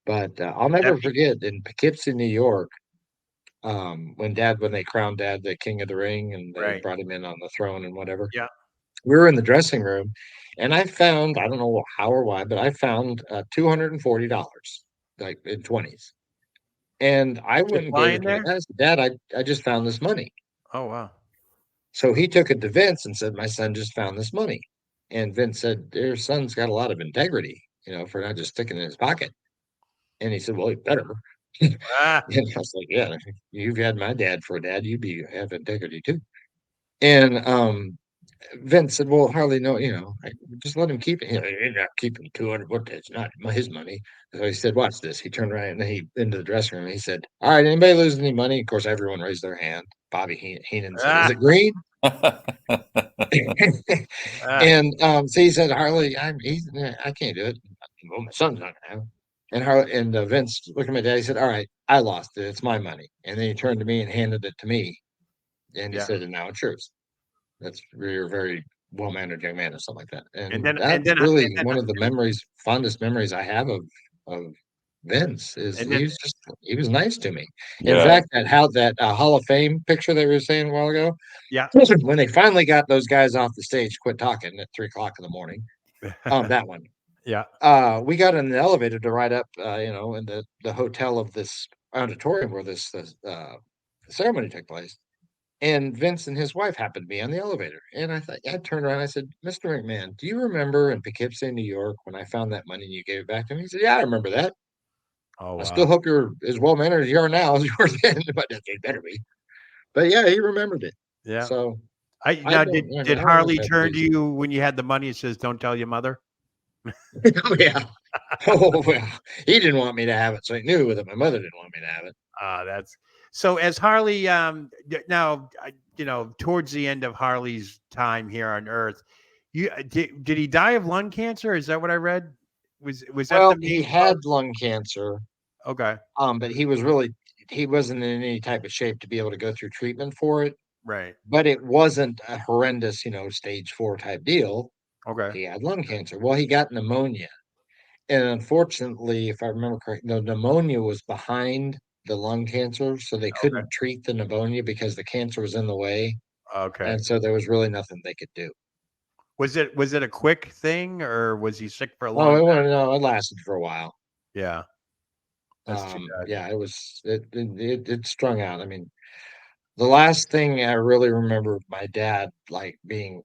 But I'll never forget in Poughkeepsie, New York, when they crowned Dad the King of the Ring and they brought him in on the throne and whatever. Yeah. We were in the dressing room, and I found, I don't know how or why, but I found $240 like in 20s. And I went and gave it to my dad. I said, Dad, I just found this money. Oh, wow. So he took it to Vince and said, my son just found this money. And Vince said, your son's got a lot of integrity, for not just sticking it in his pocket. And he said, well, he better. And I was like, yeah, you've had my dad for a dad. Have integrity too. And Vince said, well, Harley, no, just let him keep it. You're not keeping 200. It's not his money. So he said, watch this. He turned around and he into the dressing room. And he said, all right, anybody lose any money? Of course, everyone raised their hand. Bobby Heenan said, is it green? And so he said, Harley, I can't do it. Well, my son's not going to have it. And Vince looked at my dad. He said, all right, I lost it. It's my money. And then he turned to me and handed it to me. And he said, and now it's yours. you're a very well-mannered young man or something like that. And And then that's and really then one of the fondest memories I have of Vince is and then he was nice to me. In Yeah. fact, that Hall of Fame picture that we were saying a while ago, yeah. when they finally got those guys off the stage, quit talking at 3 o'clock in the morning. That one. Yeah. We got in the elevator to ride up, in the hotel of this auditorium where this ceremony took place. And Vince and his wife happened to be on the elevator. And I turned around, I said, Mr. McMahon, do you remember in Poughkeepsie, New York, when I found that money and you gave it back to me? He said, yeah, I remember that. Oh I wow. still hope you're as well mannered as you are now as you were then, but it better be. But yeah, he remembered it. Yeah. So I Now don't, I did don't know Harley if turn to that's you when you had the money and says, "Don't tell your mother"? oh yeah. Oh well. He didn't want me to have it, so he knew that my mother didn't want me to have it. That's so. As Harley, now towards the end of Harley's time here on Earth, did he die of lung cancer? Is that what I read? Was that the Well, he main cause? had lung cancer, Okay, but he wasn't in any type of shape to be able to go through treatment for it. right. But it wasn't a horrendous, stage 4 type deal. Okay, He had lung cancer. Well, he got pneumonia. And unfortunately, if I remember correctly, the pneumonia was behind the lung cancer, so they couldn't treat the pneumonia because the cancer was in the way. okay. And so there was really nothing they could do. Was it a quick thing, or was he sick for a Oh, long time? no, it lasted for a while. Yeah, that's too bad. Yeah, it strung out. I mean, the last thing I really remember my dad like being,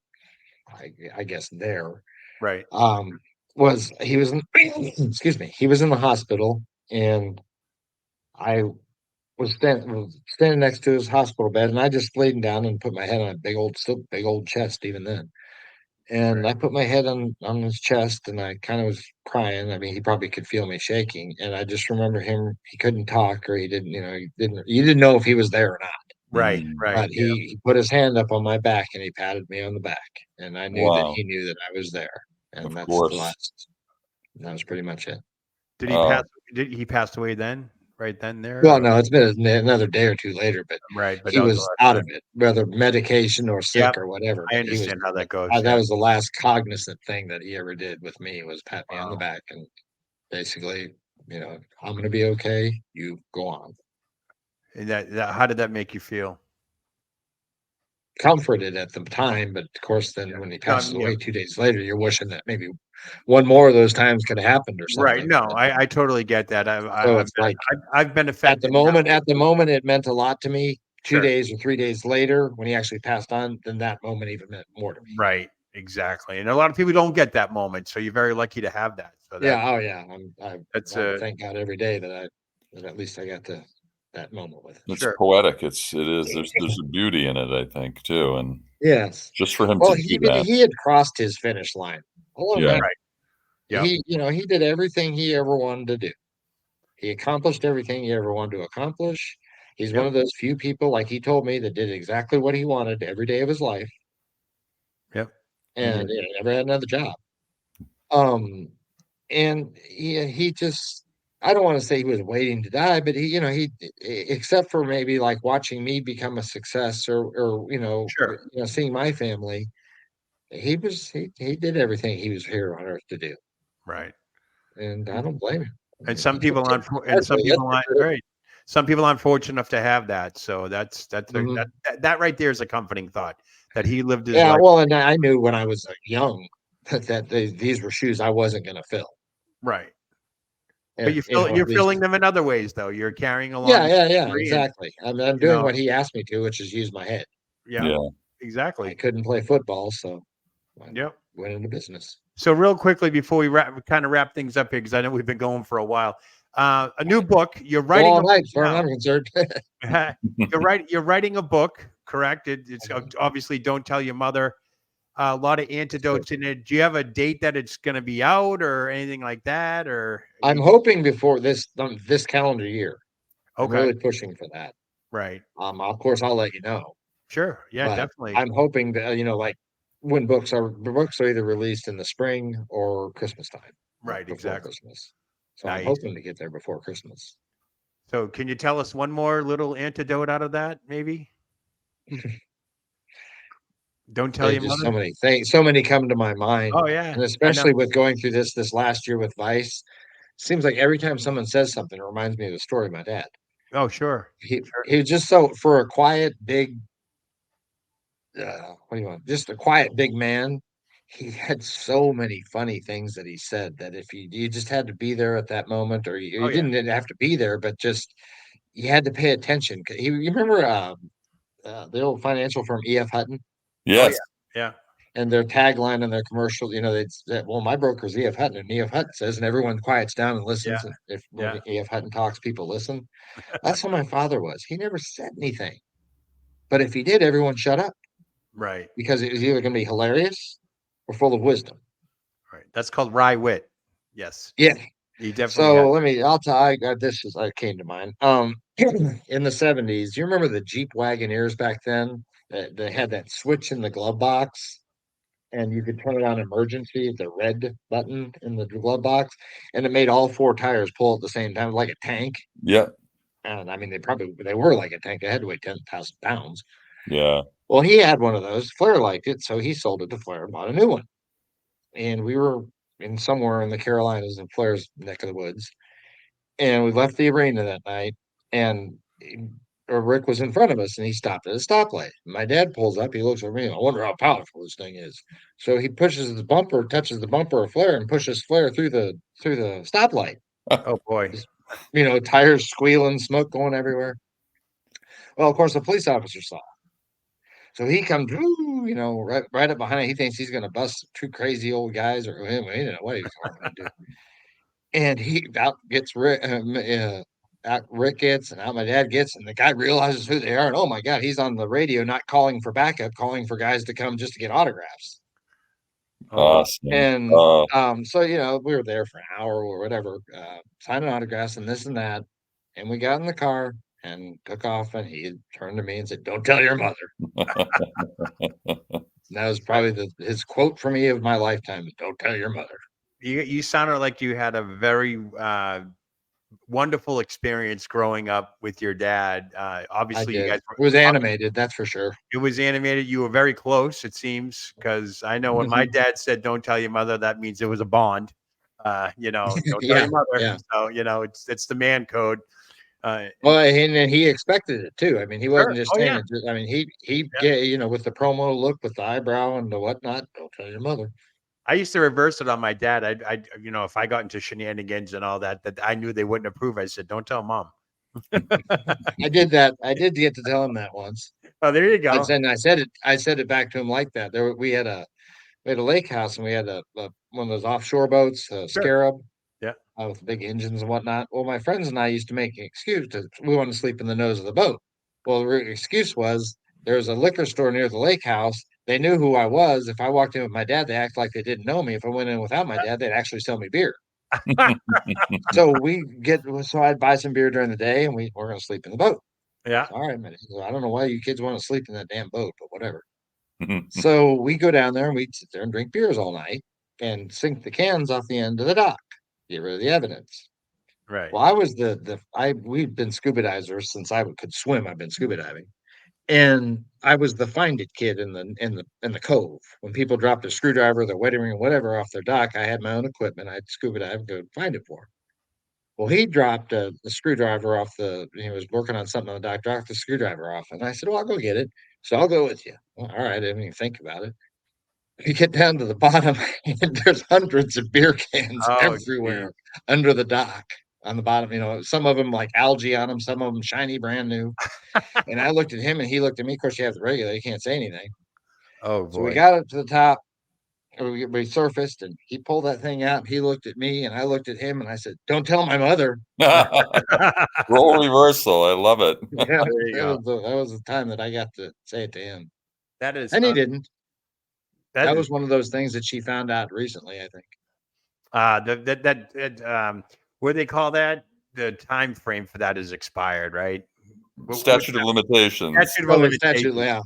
I guess, there Right. um, was he was in, excuse me, he was in the hospital, and I was standing next to his hospital bed, and I just laid down and put my head on a still big old chest even then. And I put my head on his chest, and I kind of was crying. I mean, he probably could feel me shaking, and I just remember him. He couldn't talk, or he didn't, you didn't know if he was there or not. Right. Mm. Right. But he put his hand up on my back and he patted me on the back, and I knew that Wow. he knew that I was there. And Of that's the course. last. That was pretty much it. Did he Oh, pass? Did he pass away then? Right then there? Well, Or? no, it's been another day or two later, but Right, but he that was the was last out time. of it, whether medication or sick Yep, or whatever. I But he was. understand how that goes. That Yeah. was the last cognizant thing that he ever did with me was pat me on the Wow. back and basically, I'm going to be okay. You go on. And how did that make you feel? Comforted at the time, but of course, then when he No, passes away 2 days later, you're wishing that maybe one more of those times could have happened or right. something. No, I totally get that. So it's like I've been at the affected that moment, way too. it meant a lot to me. Two Sure. days or 3 days later, when he actually passed on, then that moment even meant more to me. Right. Exactly. And a lot of people don't get that moment, so you're very lucky to have that. So Yeah. Oh, yeah. that's I thank God every day that at least I got that moment with him. it's sure. poetic. It is. There's a beauty in it, I think, too. And Yes. just for him Well, to do that. he had crossed his finish line. Hold on, Yeah. man. Right. Yep. He did everything he ever wanted to do. He accomplished everything he ever wanted to accomplish. He's one Yep. of those few people, like he told me, that did exactly what he wanted every day of his life, Yep. and never had another job. And he just, I don't want to say he was waiting to die, but he except for maybe like watching me become a success or Sure. seeing my family, he did everything he was here on earth to do, Right. and I don't blame him. I And mean, some that's what people aren't, and that's some that's people for aren't sure. right. Some people aren't fortunate enough to have that. So Mhm. that right there is a comforting thought that he lived his Yeah, life. well, and I knew when I was young that these were shoes I wasn't going to fill, Right. But and you're at least. filling them in other ways though. You're carrying along Yeah, your yeah, yeah, story and exactly. I'm you doing know, what he asked me to, which is use my head. yeah, Yeah. I exactly. couldn't play football, so I Yep. went into business. So real quickly before we wrap things up here, because I know we've been going for a while. A new book. You're Go writing all a night, book as far as now. I'm concerned. You're writing a book, correct? It's obviously Don't Tell Your Mother. A lot of antidotes in it. Do you have a date that it's going to be out or anything like that? Or I'm hoping before this calendar year. I'm okay, really pushing for that. right? Of course, I'll let you know, Sure, yeah, but definitely, I'm hoping that like when books are either released in the spring or Christmas time, right, before exactly. Christmas. So I'm Nice. hoping to get there before Christmas. So, can you tell us one more little antidote out of that, maybe? Don't tell your just mother. so many things, so many come to my mind. Oh yeah, And especially with going through this last year with Vice, seems like every time someone says something, it reminds me of the story of my dad. Oh sure. He was just so, for a quiet, big, what do you want? Just a quiet, big man. He had so many funny things that he said that if you just had to be there at that moment, or you Oh yeah. didn't have to be there, but just you had to pay attention. You remember the old financial firm E.F. Hutton? Oh Yes. yeah. Yeah. And their tagline and their commercial, they said, well, my broker's E.F. Hutton, and E.F. Hutton says, and everyone quiets down and listens. Yeah. And if when Yeah. E.F. Hutton talks, people listen. That's how my father was. He never said anything, but if he did, everyone shut up Right. because it was either going to be hilarious or full of wisdom. Right. That's called wry wit. Yes. Yeah. You definitely So had. I'll tell. I came to mind. In the 70s, do you remember the Jeep Wagoneers back then? They had that switch in the glove box, and you could turn it on emergency, the red button in the glove box, and it made all four tires pull at the same time, like a tank. Yeah. And I mean, they were like a tank. They had to weigh 10,000 pounds. Yeah. Well, he had one of those. Flair liked it, so he sold it to Flair and bought a new one. And we were in somewhere in the Carolinas in Flair's neck of the woods, and we left the arena that night, and Rick was in front of us, and he stopped at a stoplight. My dad pulls up. He looks at me. I wonder how powerful this thing is. So he pushes the bumper, touches the bumper of Flair, and pushes Flair through the stoplight. Oh boy. Just, tires squealing, smoke going everywhere. Well, of course, the police officer saw. So he comes, right up behind him. He thinks he's going to bust two crazy old guys or him. He didn't know what he was going to do. And he out gets Rick, out Rick gets, and out my dad gets, and the guy realizes who they are. And oh my God, he's on the radio, not calling for backup, calling for guys to come just to get autographs. Awesome. And so we were there for an hour or whatever, signing autographs and this and that. And we got in the car and took off, and he turned to me and said, "Don't tell your mother." And that was probably his quote for me of my lifetime: "Don't tell your mother." You sounded like you had a very wonderful experience growing up with your dad. Obviously, you guys it was animated, that's for sure. It was animated. You were very close, it seems, because I know when my dad said, "Don't tell your mother," that means it was a bond. Don't tell Yeah, your mother. yeah. So it's the man code. Well, and he expected it too. I mean, he wasn't just Oh saying yeah. it. I mean, he Yeah. with the promo look, with the eyebrow and the whatnot. Don't tell your mother. I used to reverse it on my dad. I if I got into shenanigans and all that I knew they wouldn't approve, I said, "Don't tell mom." I did that. I did get to tell him that once. Oh, there you go. I said it back to him like that. We had a lake house, and we had one of those offshore boats, Sure. Scarab, Yeah. with big engines and whatnot. Well, my friends and I used to make an excuse to we wanted to sleep in the nose of the boat. Well, the excuse was there was a liquor store near the lake house. They knew who I was. If I walked in with my dad, they act like they didn't know me. If I went in without my dad, they'd actually sell me beer. So I'd buy some beer during the day, and we're going to sleep in the boat. Yeah. All right, man. So I don't know why you kids want to sleep in that damn boat, but whatever. So we go down there and we'd sit there and drink beers all night and sink the cans off the end of the dock, get rid of the evidence. Right. Well, I was we've been scuba divers since I could swim. I've been scuba diving, and I was the find it kid in the cove. When people dropped a screwdriver, their wedding ring, or whatever off their dock, I had my own equipment. I'd scuba dive to find it for them. Well, he dropped the screwdriver off he was working on something on the dock, dropped the screwdriver off. And I said, well, I'll go get it. So I'll go with you. Well, all right. I didn't even think about it. You get down to the bottom, and there's hundreds of beer cans everywhere under the dock on the bottom. Some of them like algae on them, some of them shiny, brand new. And I looked at him, and he looked at me. Of course, you have the regular, you can't say anything. Oh, boy. So we got up to the top. We surfaced, and he pulled that thing out. He looked at me, and I looked at him, and I said, "Don't tell my mother." Role reversal. I love it. Yeah, that was the time that I got to say it to him. That is, and he didn't. That was one of those things that she found out recently, I think. What do they call that? The time frame for that is expired, right? Statute of limitations. Statute of limitations.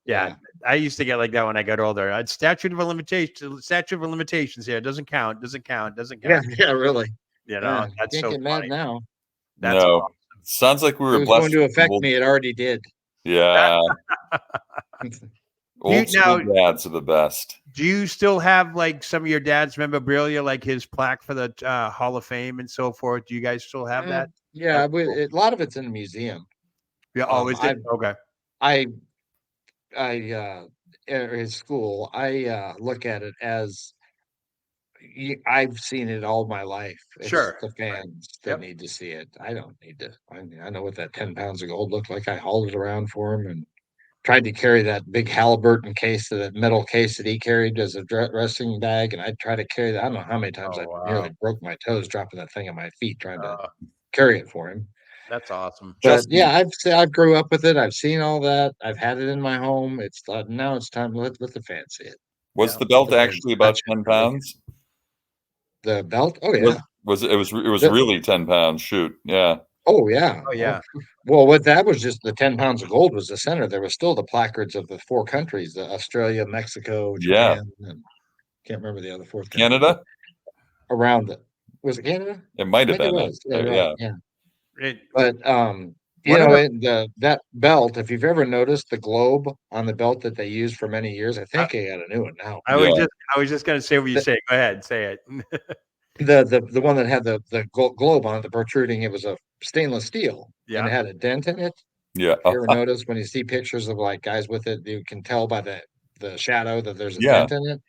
Yeah. I used to get like that when I got older. Statute of limitations here. It doesn't count. Yeah, really. That's can't so get mad now. That's awesome. Sounds like we were it was blessed. going to affect me. It already did. Yeah. Old school dads are the best. Do you still have like some of your dad's memorabilia, like his plaque for the Hall of Fame and so forth? Do you guys still have that? Yeah, Cool. a lot of it's in a museum. Yeah. Oh, is it? Okay. I at his school, I look at it as I've seen it all my life. It's Sure. the fans that Yep. need to see it. I don't need to. I mean, I know what that 10 pounds of gold looked like. I hauled it around for him and tried to carry that big Halliburton case, that metal case that he carried as a wrestling bag, and I'd try to carry that. I don't know how many times Oh, I wow. nearly broke my toes dropping that thing on my feet trying to Uh, carry it for him. that's awesome. But Justin, yeah, I've grew up with it. I've seen all that. I've had it in my home. It's now it's time to let the fans see it. was Yeah. the belt The fans actually touch about it, 10 really. pounds? The belt? Oh yeah. It was The- really 10 pounds. Shoot. Yeah. oh yeah. Oh, yeah. Well, what that was just the 10 pounds of gold was the center. There was still the placards of the 4 countries: Australia, Mexico, Yeah. Japan, and can't remember the other 4th country. Canada? Around it. Was it Canada? It might I have think it been. was. Yeah, you're right. Yeah. Yeah. It, But you one of know, the that belt, if you've ever noticed the globe on the belt that they used for many years, I think they got a new one now. Yeah. I was just gonna say what you The say. Go ahead, say it. the one that had the globe on it, the protruding, it was a stainless steel and Yeah. it had a dent in it. Yeah. If you ever notice when you see pictures of like guys with it, you can tell by the shadow that there's a Yeah. dent in it.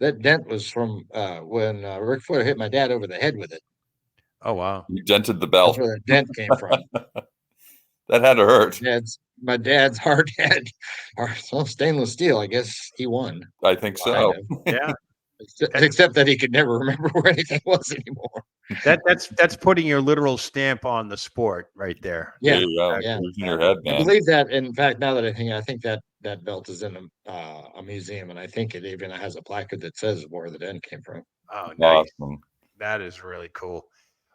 That dent was from when Ric Flair hit my dad over the head with it. Oh, wow. You dented the That's belt. where the dent came from. That had to hurt. My dad's hard head, or well, stainless steel. I guess he won. I think Kind so. of. Yeah. Except that he could never remember where anything was anymore. That's putting your literal stamp on the sport right there. There Yeah, you go. yeah. It was in your head, I man. believe that. In fact, now that I think that that belt is in a museum, and I think it even has a placard that says where the dent came from. Oh, nice. Awesome. That is really cool.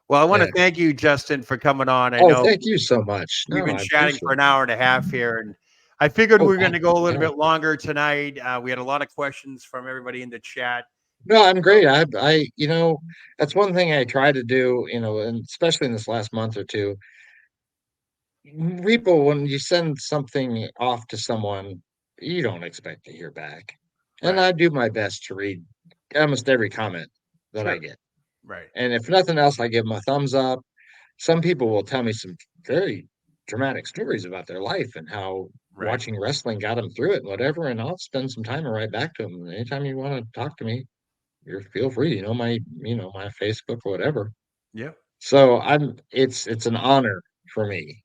Well, I want to Yeah. thank you, Justin, for coming on. I Oh, know thank you so much. we've No, been I chatting appreciate for an it. hour and a half here, and I figured Oh, we were going wow. to go a little Yeah. bit longer tonight. We had a lot of questions from everybody in the chat. No, I'm great. You know, that's one thing I try to do, you know, and especially in this last month or two. People, when you send something off to someone, you don't expect to hear back. And Right. I do my best to read almost every comment that I Sure. get. Right. And if nothing else, I give them a thumbs up. Some people will tell me some very dramatic stories about their life and how Right. watching wrestling got them through it and whatever. And I'll spend some time and write back to them. Anytime you want to talk to me, feel free, my Facebook or whatever. Yep. So it's an honor for me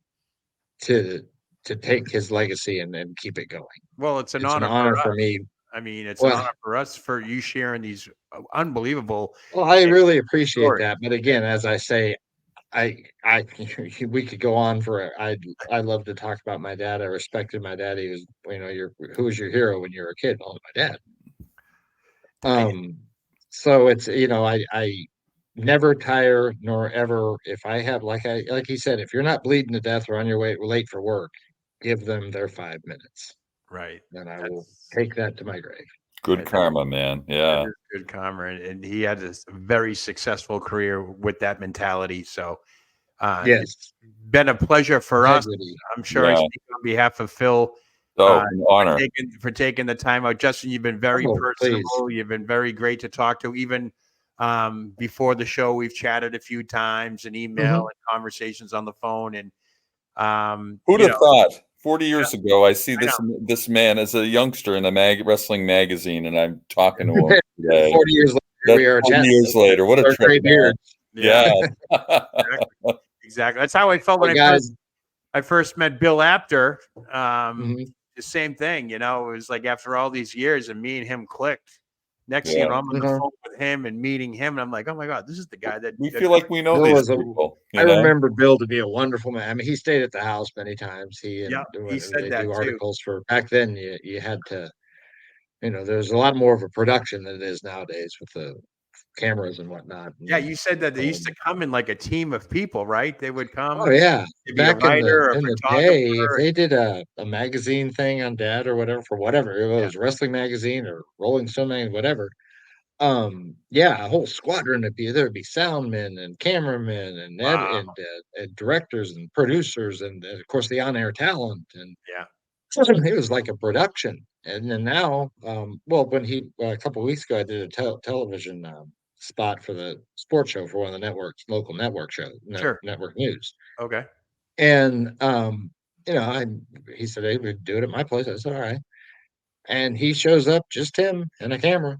to take his legacy and keep it going. Well, it's an It's an honor for honor for us. me. I mean, it's an Well, honor for us for you sharing these unbelievable I really appreciate stories. that. But again, as I say, I we could go on for I love to talk about my dad. I respected my dad. He was, who was your hero when you were a kid? Oh, my dad. So it's, I never tire nor ever, if I have, like he said, if you're not bleeding to death or on your way late for work, give them their 5 minutes. Right. And I will take that to my grave. Good karma, man. Yeah. That is good karma, and he had a very successful career with that mentality. So, Yes. it's been a pleasure for us. Integrity. I'm sure I Yeah. speak on behalf of Phil. Oh, an honor. For taking the time out, Justin. You've been very Oh, personable. please. You've been very great to talk to. Even before the show, we've chatted a few times, and email and conversations on the phone. And who'd you have know, thought 40 years ago I see I this man as a youngster in a wrestling magazine, and I'm talking to him today. 40 years later, That's we are 40 chatting. years later. What a Our trip, gray man. beards. Yeah. Exactly. That's how I felt Well, when guys, I first met Bill Apter. mhm. The same thing, it was like after all these years and me and him clicked. Next thing you know, I'm on the phone with him and meeting him, and I'm like, oh my God, this is the guy that We feel like we know Bill these was people. I remember Bill to be a wonderful man. I mean, he stayed at the house many times. he When said they that do too. articles for back then, you had to, there's a lot more of a production than it is nowadays with the cameras and whatnot. Yeah, you said that they used to come in like a team of people, right? They would come. Oh yeah, It'd be a back in writer, a the day, if photographer. they did a magazine thing on Dad or whatever, for whatever it was, wrestling magazine or Rolling Stone magazine, whatever. Yeah, a whole squadron would be there'd be soundmen and cameramen and Wow. directors and producers and of course the on-air talent and Yeah. it was like a production. And then now, well, when he a couple of weeks ago, I did a television spot for the sports show for one of the networks, local network show, Sure. network news. Okay. And he said, "Hey, we do it at my place." I said, "All right." And he shows up, just him and a camera,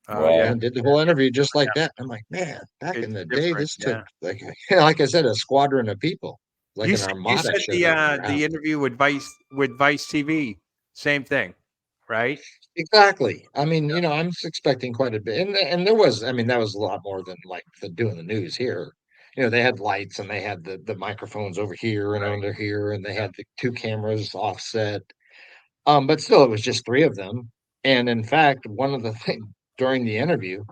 Oh yeah. and did the whole interview just like that. I'm like, man, back It's in the day, different. this took Yeah. like I said, a squadron of people, like You an said you armada said showed up at your the house. interview with Vice TV, same thing, right? Exactly. I mean, I'm expecting quite a bit, and there was, I mean, that was a lot more than like doing the news here. They had lights and they had the microphones over here and Right. under here, and they had the two cameras offset. But still, it was just three of them. And in fact, one of the things during the interview,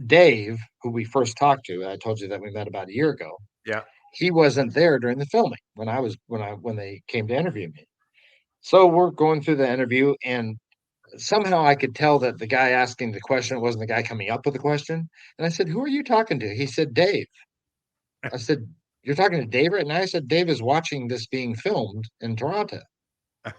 Dave, who we first talked to, I told you that we met about a year ago. Yeah. He wasn't there during the filming when they came to interview me. So we're going through the interview, and somehow I could tell that the guy asking the question wasn't the guy coming up with the question. And I said, "Who are you talking to?" He said, "Dave." I said, "You're talking to Dave right now?" I said, "Dave is watching this being filmed in Toronto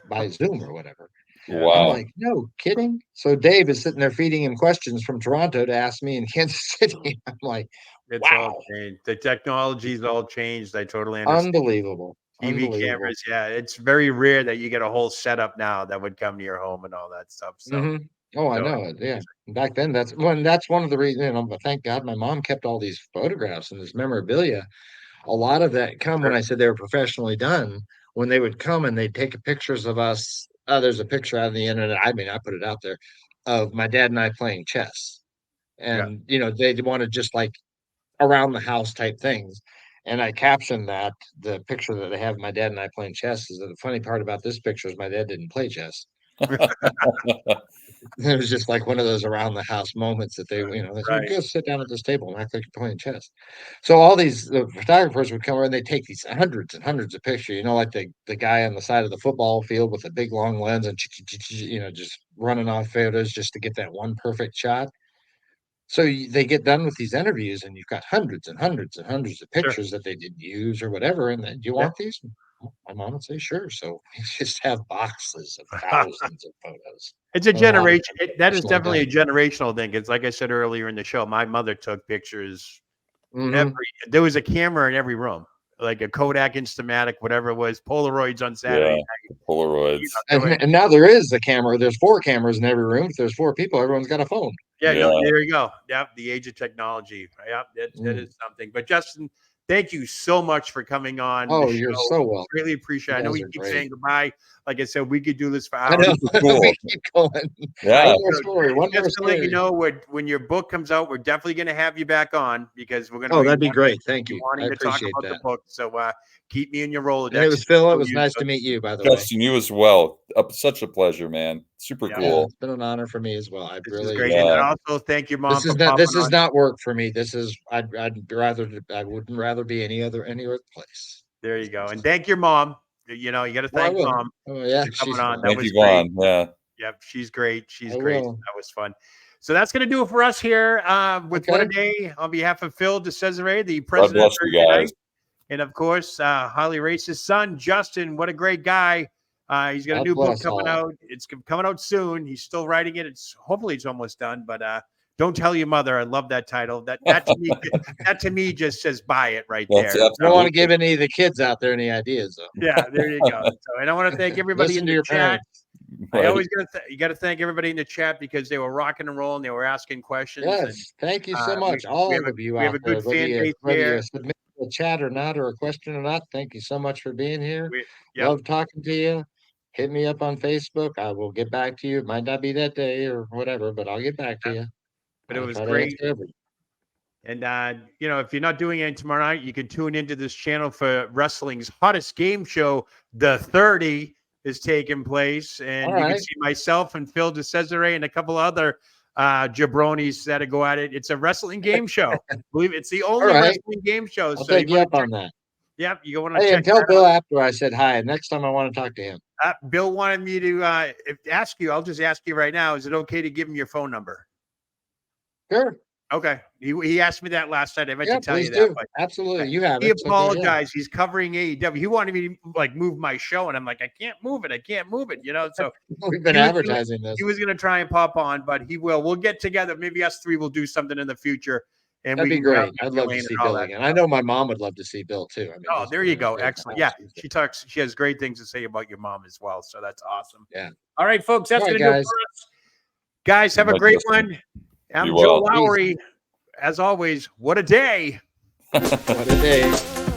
by Zoom or whatever." Yeah. I'm Wow. like, "No kidding." So Dave is sitting there feeding him questions from Toronto to ask me in Kansas City. I'm like, It's all wow, changed. The technology's all changed. I totally understand. unbelievable. TV Unbelievable. cameras, yeah. It's very rare that you get a whole setup now that would come to your home and all that stuff. So, Oh, I so know it. Yeah. Back then, that's one of the reasons, but thank God my mom kept all these photographs and this memorabilia. A lot of that come when sure. I said they were professionally done, when they would come and they'd take pictures of us. There's a picture out on the internet. I mean, I put it out there of my dad and I playing chess. Yeah. And, they wanted just like around the house type things. And I captioned that the picture that they have of my dad and I playing chess is that the funny part about this picture is my dad didn't play chess. It was just like one of those around the house moments that they said, Right. "Go sit down at this table and act like you're playing chess." So all these photographers would come over and they take these hundreds and hundreds of pictures, like the guy on the side of the football field with a big long lens and just running off photos just to get that one perfect shot. So they get done with these interviews and you've got hundreds and hundreds and hundreds of Sure. pictures that they didn't use or whatever. And then, "Do you Yeah. want these?" My mom would say, "Sure." So we just have boxes of thousands of photos. It's a And a lot of generation. them That is professionally definitely a done. generational thing. It's like I said earlier in the show. My mother took pictures. Mhm. There was a camera in every room, like a Kodak Instamatic, whatever it was, Polaroids on Saturday Yeah. night. The Polaroids. And now there is a camera. There's 4 cameras in every room. If there's 4 people, everyone's got a phone. Yeah, Yeah. there you go. Yep, the age of technology. Yep, that is something. But Justin, thank you so much for coming on the Oh, you're show. so welcome. Really appreciate it. I You know guys we are keep great. saying goodbye. Like I said, we could do this for I hours. know. Cool. We keep going. Yeah. One more story. One more Just to let you story. know, when your book comes out, we're definitely going to have you back on because we're going to Oh, be that'd be great. Thank you. I wanting to talk appreciate about the that. book. So keep me in your And it Rolodex. was Phil. It was nice to meet you, by the way. Justin, you as well. Such a pleasure, man. Super Yeah. Yeah, cool. it's been an honor for me as well. I This is really great. And Yeah. also thank your mom This is for not popping on. work for me. This is I wouldn't rather be any other place. There you go. And thank your mom. You got to Oh, I thank will. mom Oh yeah, for coming she's on. That fine. Thank was you, great. Vaughn. Yeah. Yep, she's great. She's I great. will. That was fun. So that's going to do it for us here with What a Okay. Day on behalf of Phil DeCesare, the God president of bless you Thursday guys. Night. And of course, Harley Race's son, Justin. What a great guy. He's got a God new book bless coming all. out. It's coming out soon. He's still writing it. Hopefully it's almost done, but don't tell your mother. I love that title. That to me just says buy it right That's there. I don't want to absolutely. give any of the kids out there any ideas though. Yeah, there you go. So, and I want to thank everybody Listen in to the your chat. parents. I Right. always you got to thank everybody in the chat because they were rocking and rolling. They were asking questions. And Yes, thank you so much, we all of you have out a there, good fan base whether here. you submit a chat or not, or a question or not. Thank you so much for being here. Yep. Love talking to you. Hit me up on Facebook. I will get back to you. It might not be that day or whatever, but I'll get back to you. But it I'll was try to great. answer everything. And if you're not doing it tomorrow night, you can tune into this channel for wrestling's hottest game show. The 30 is taking place, and All you can right. see myself and Phil DeCesare and a couple other jabronis that go at it. It's a wrestling game show. Believe it's the only right. wrestling game show. I'll So take you up on that. Yep, you want to Hey, check and tell that Bill out. after I said hi. Next time I want to talk to him. Bill wanted me to ask you. I'll just ask you right now. Is it okay to give him your phone number? Sure. Okay. He asked me that last night. I meant Yeah, to tell please you do. that. But Absolutely. You have he it. So go, yeah. apologized. He's covering AEW. He wanted me to like move my show, and I'm like, I can't move it. I can't move it. You know, so We've been advertising this. He was gonna try and pop on, but he will. We'll get together. Maybe us three will do something in the future. And That'd we be can go out great. I'd love to and see all Bill that again. stuff. I know my mom would love to see Bill too. I mean, Oh, there you go. great Excellent. guys. Yeah, she has great things to say about your mom as well. So that's awesome. Yeah. All right, folks, that's All right, gonna do it guys. for us. Guys, have a great one. I'm Be Joe well. Lowry. As always, what a day. What a day.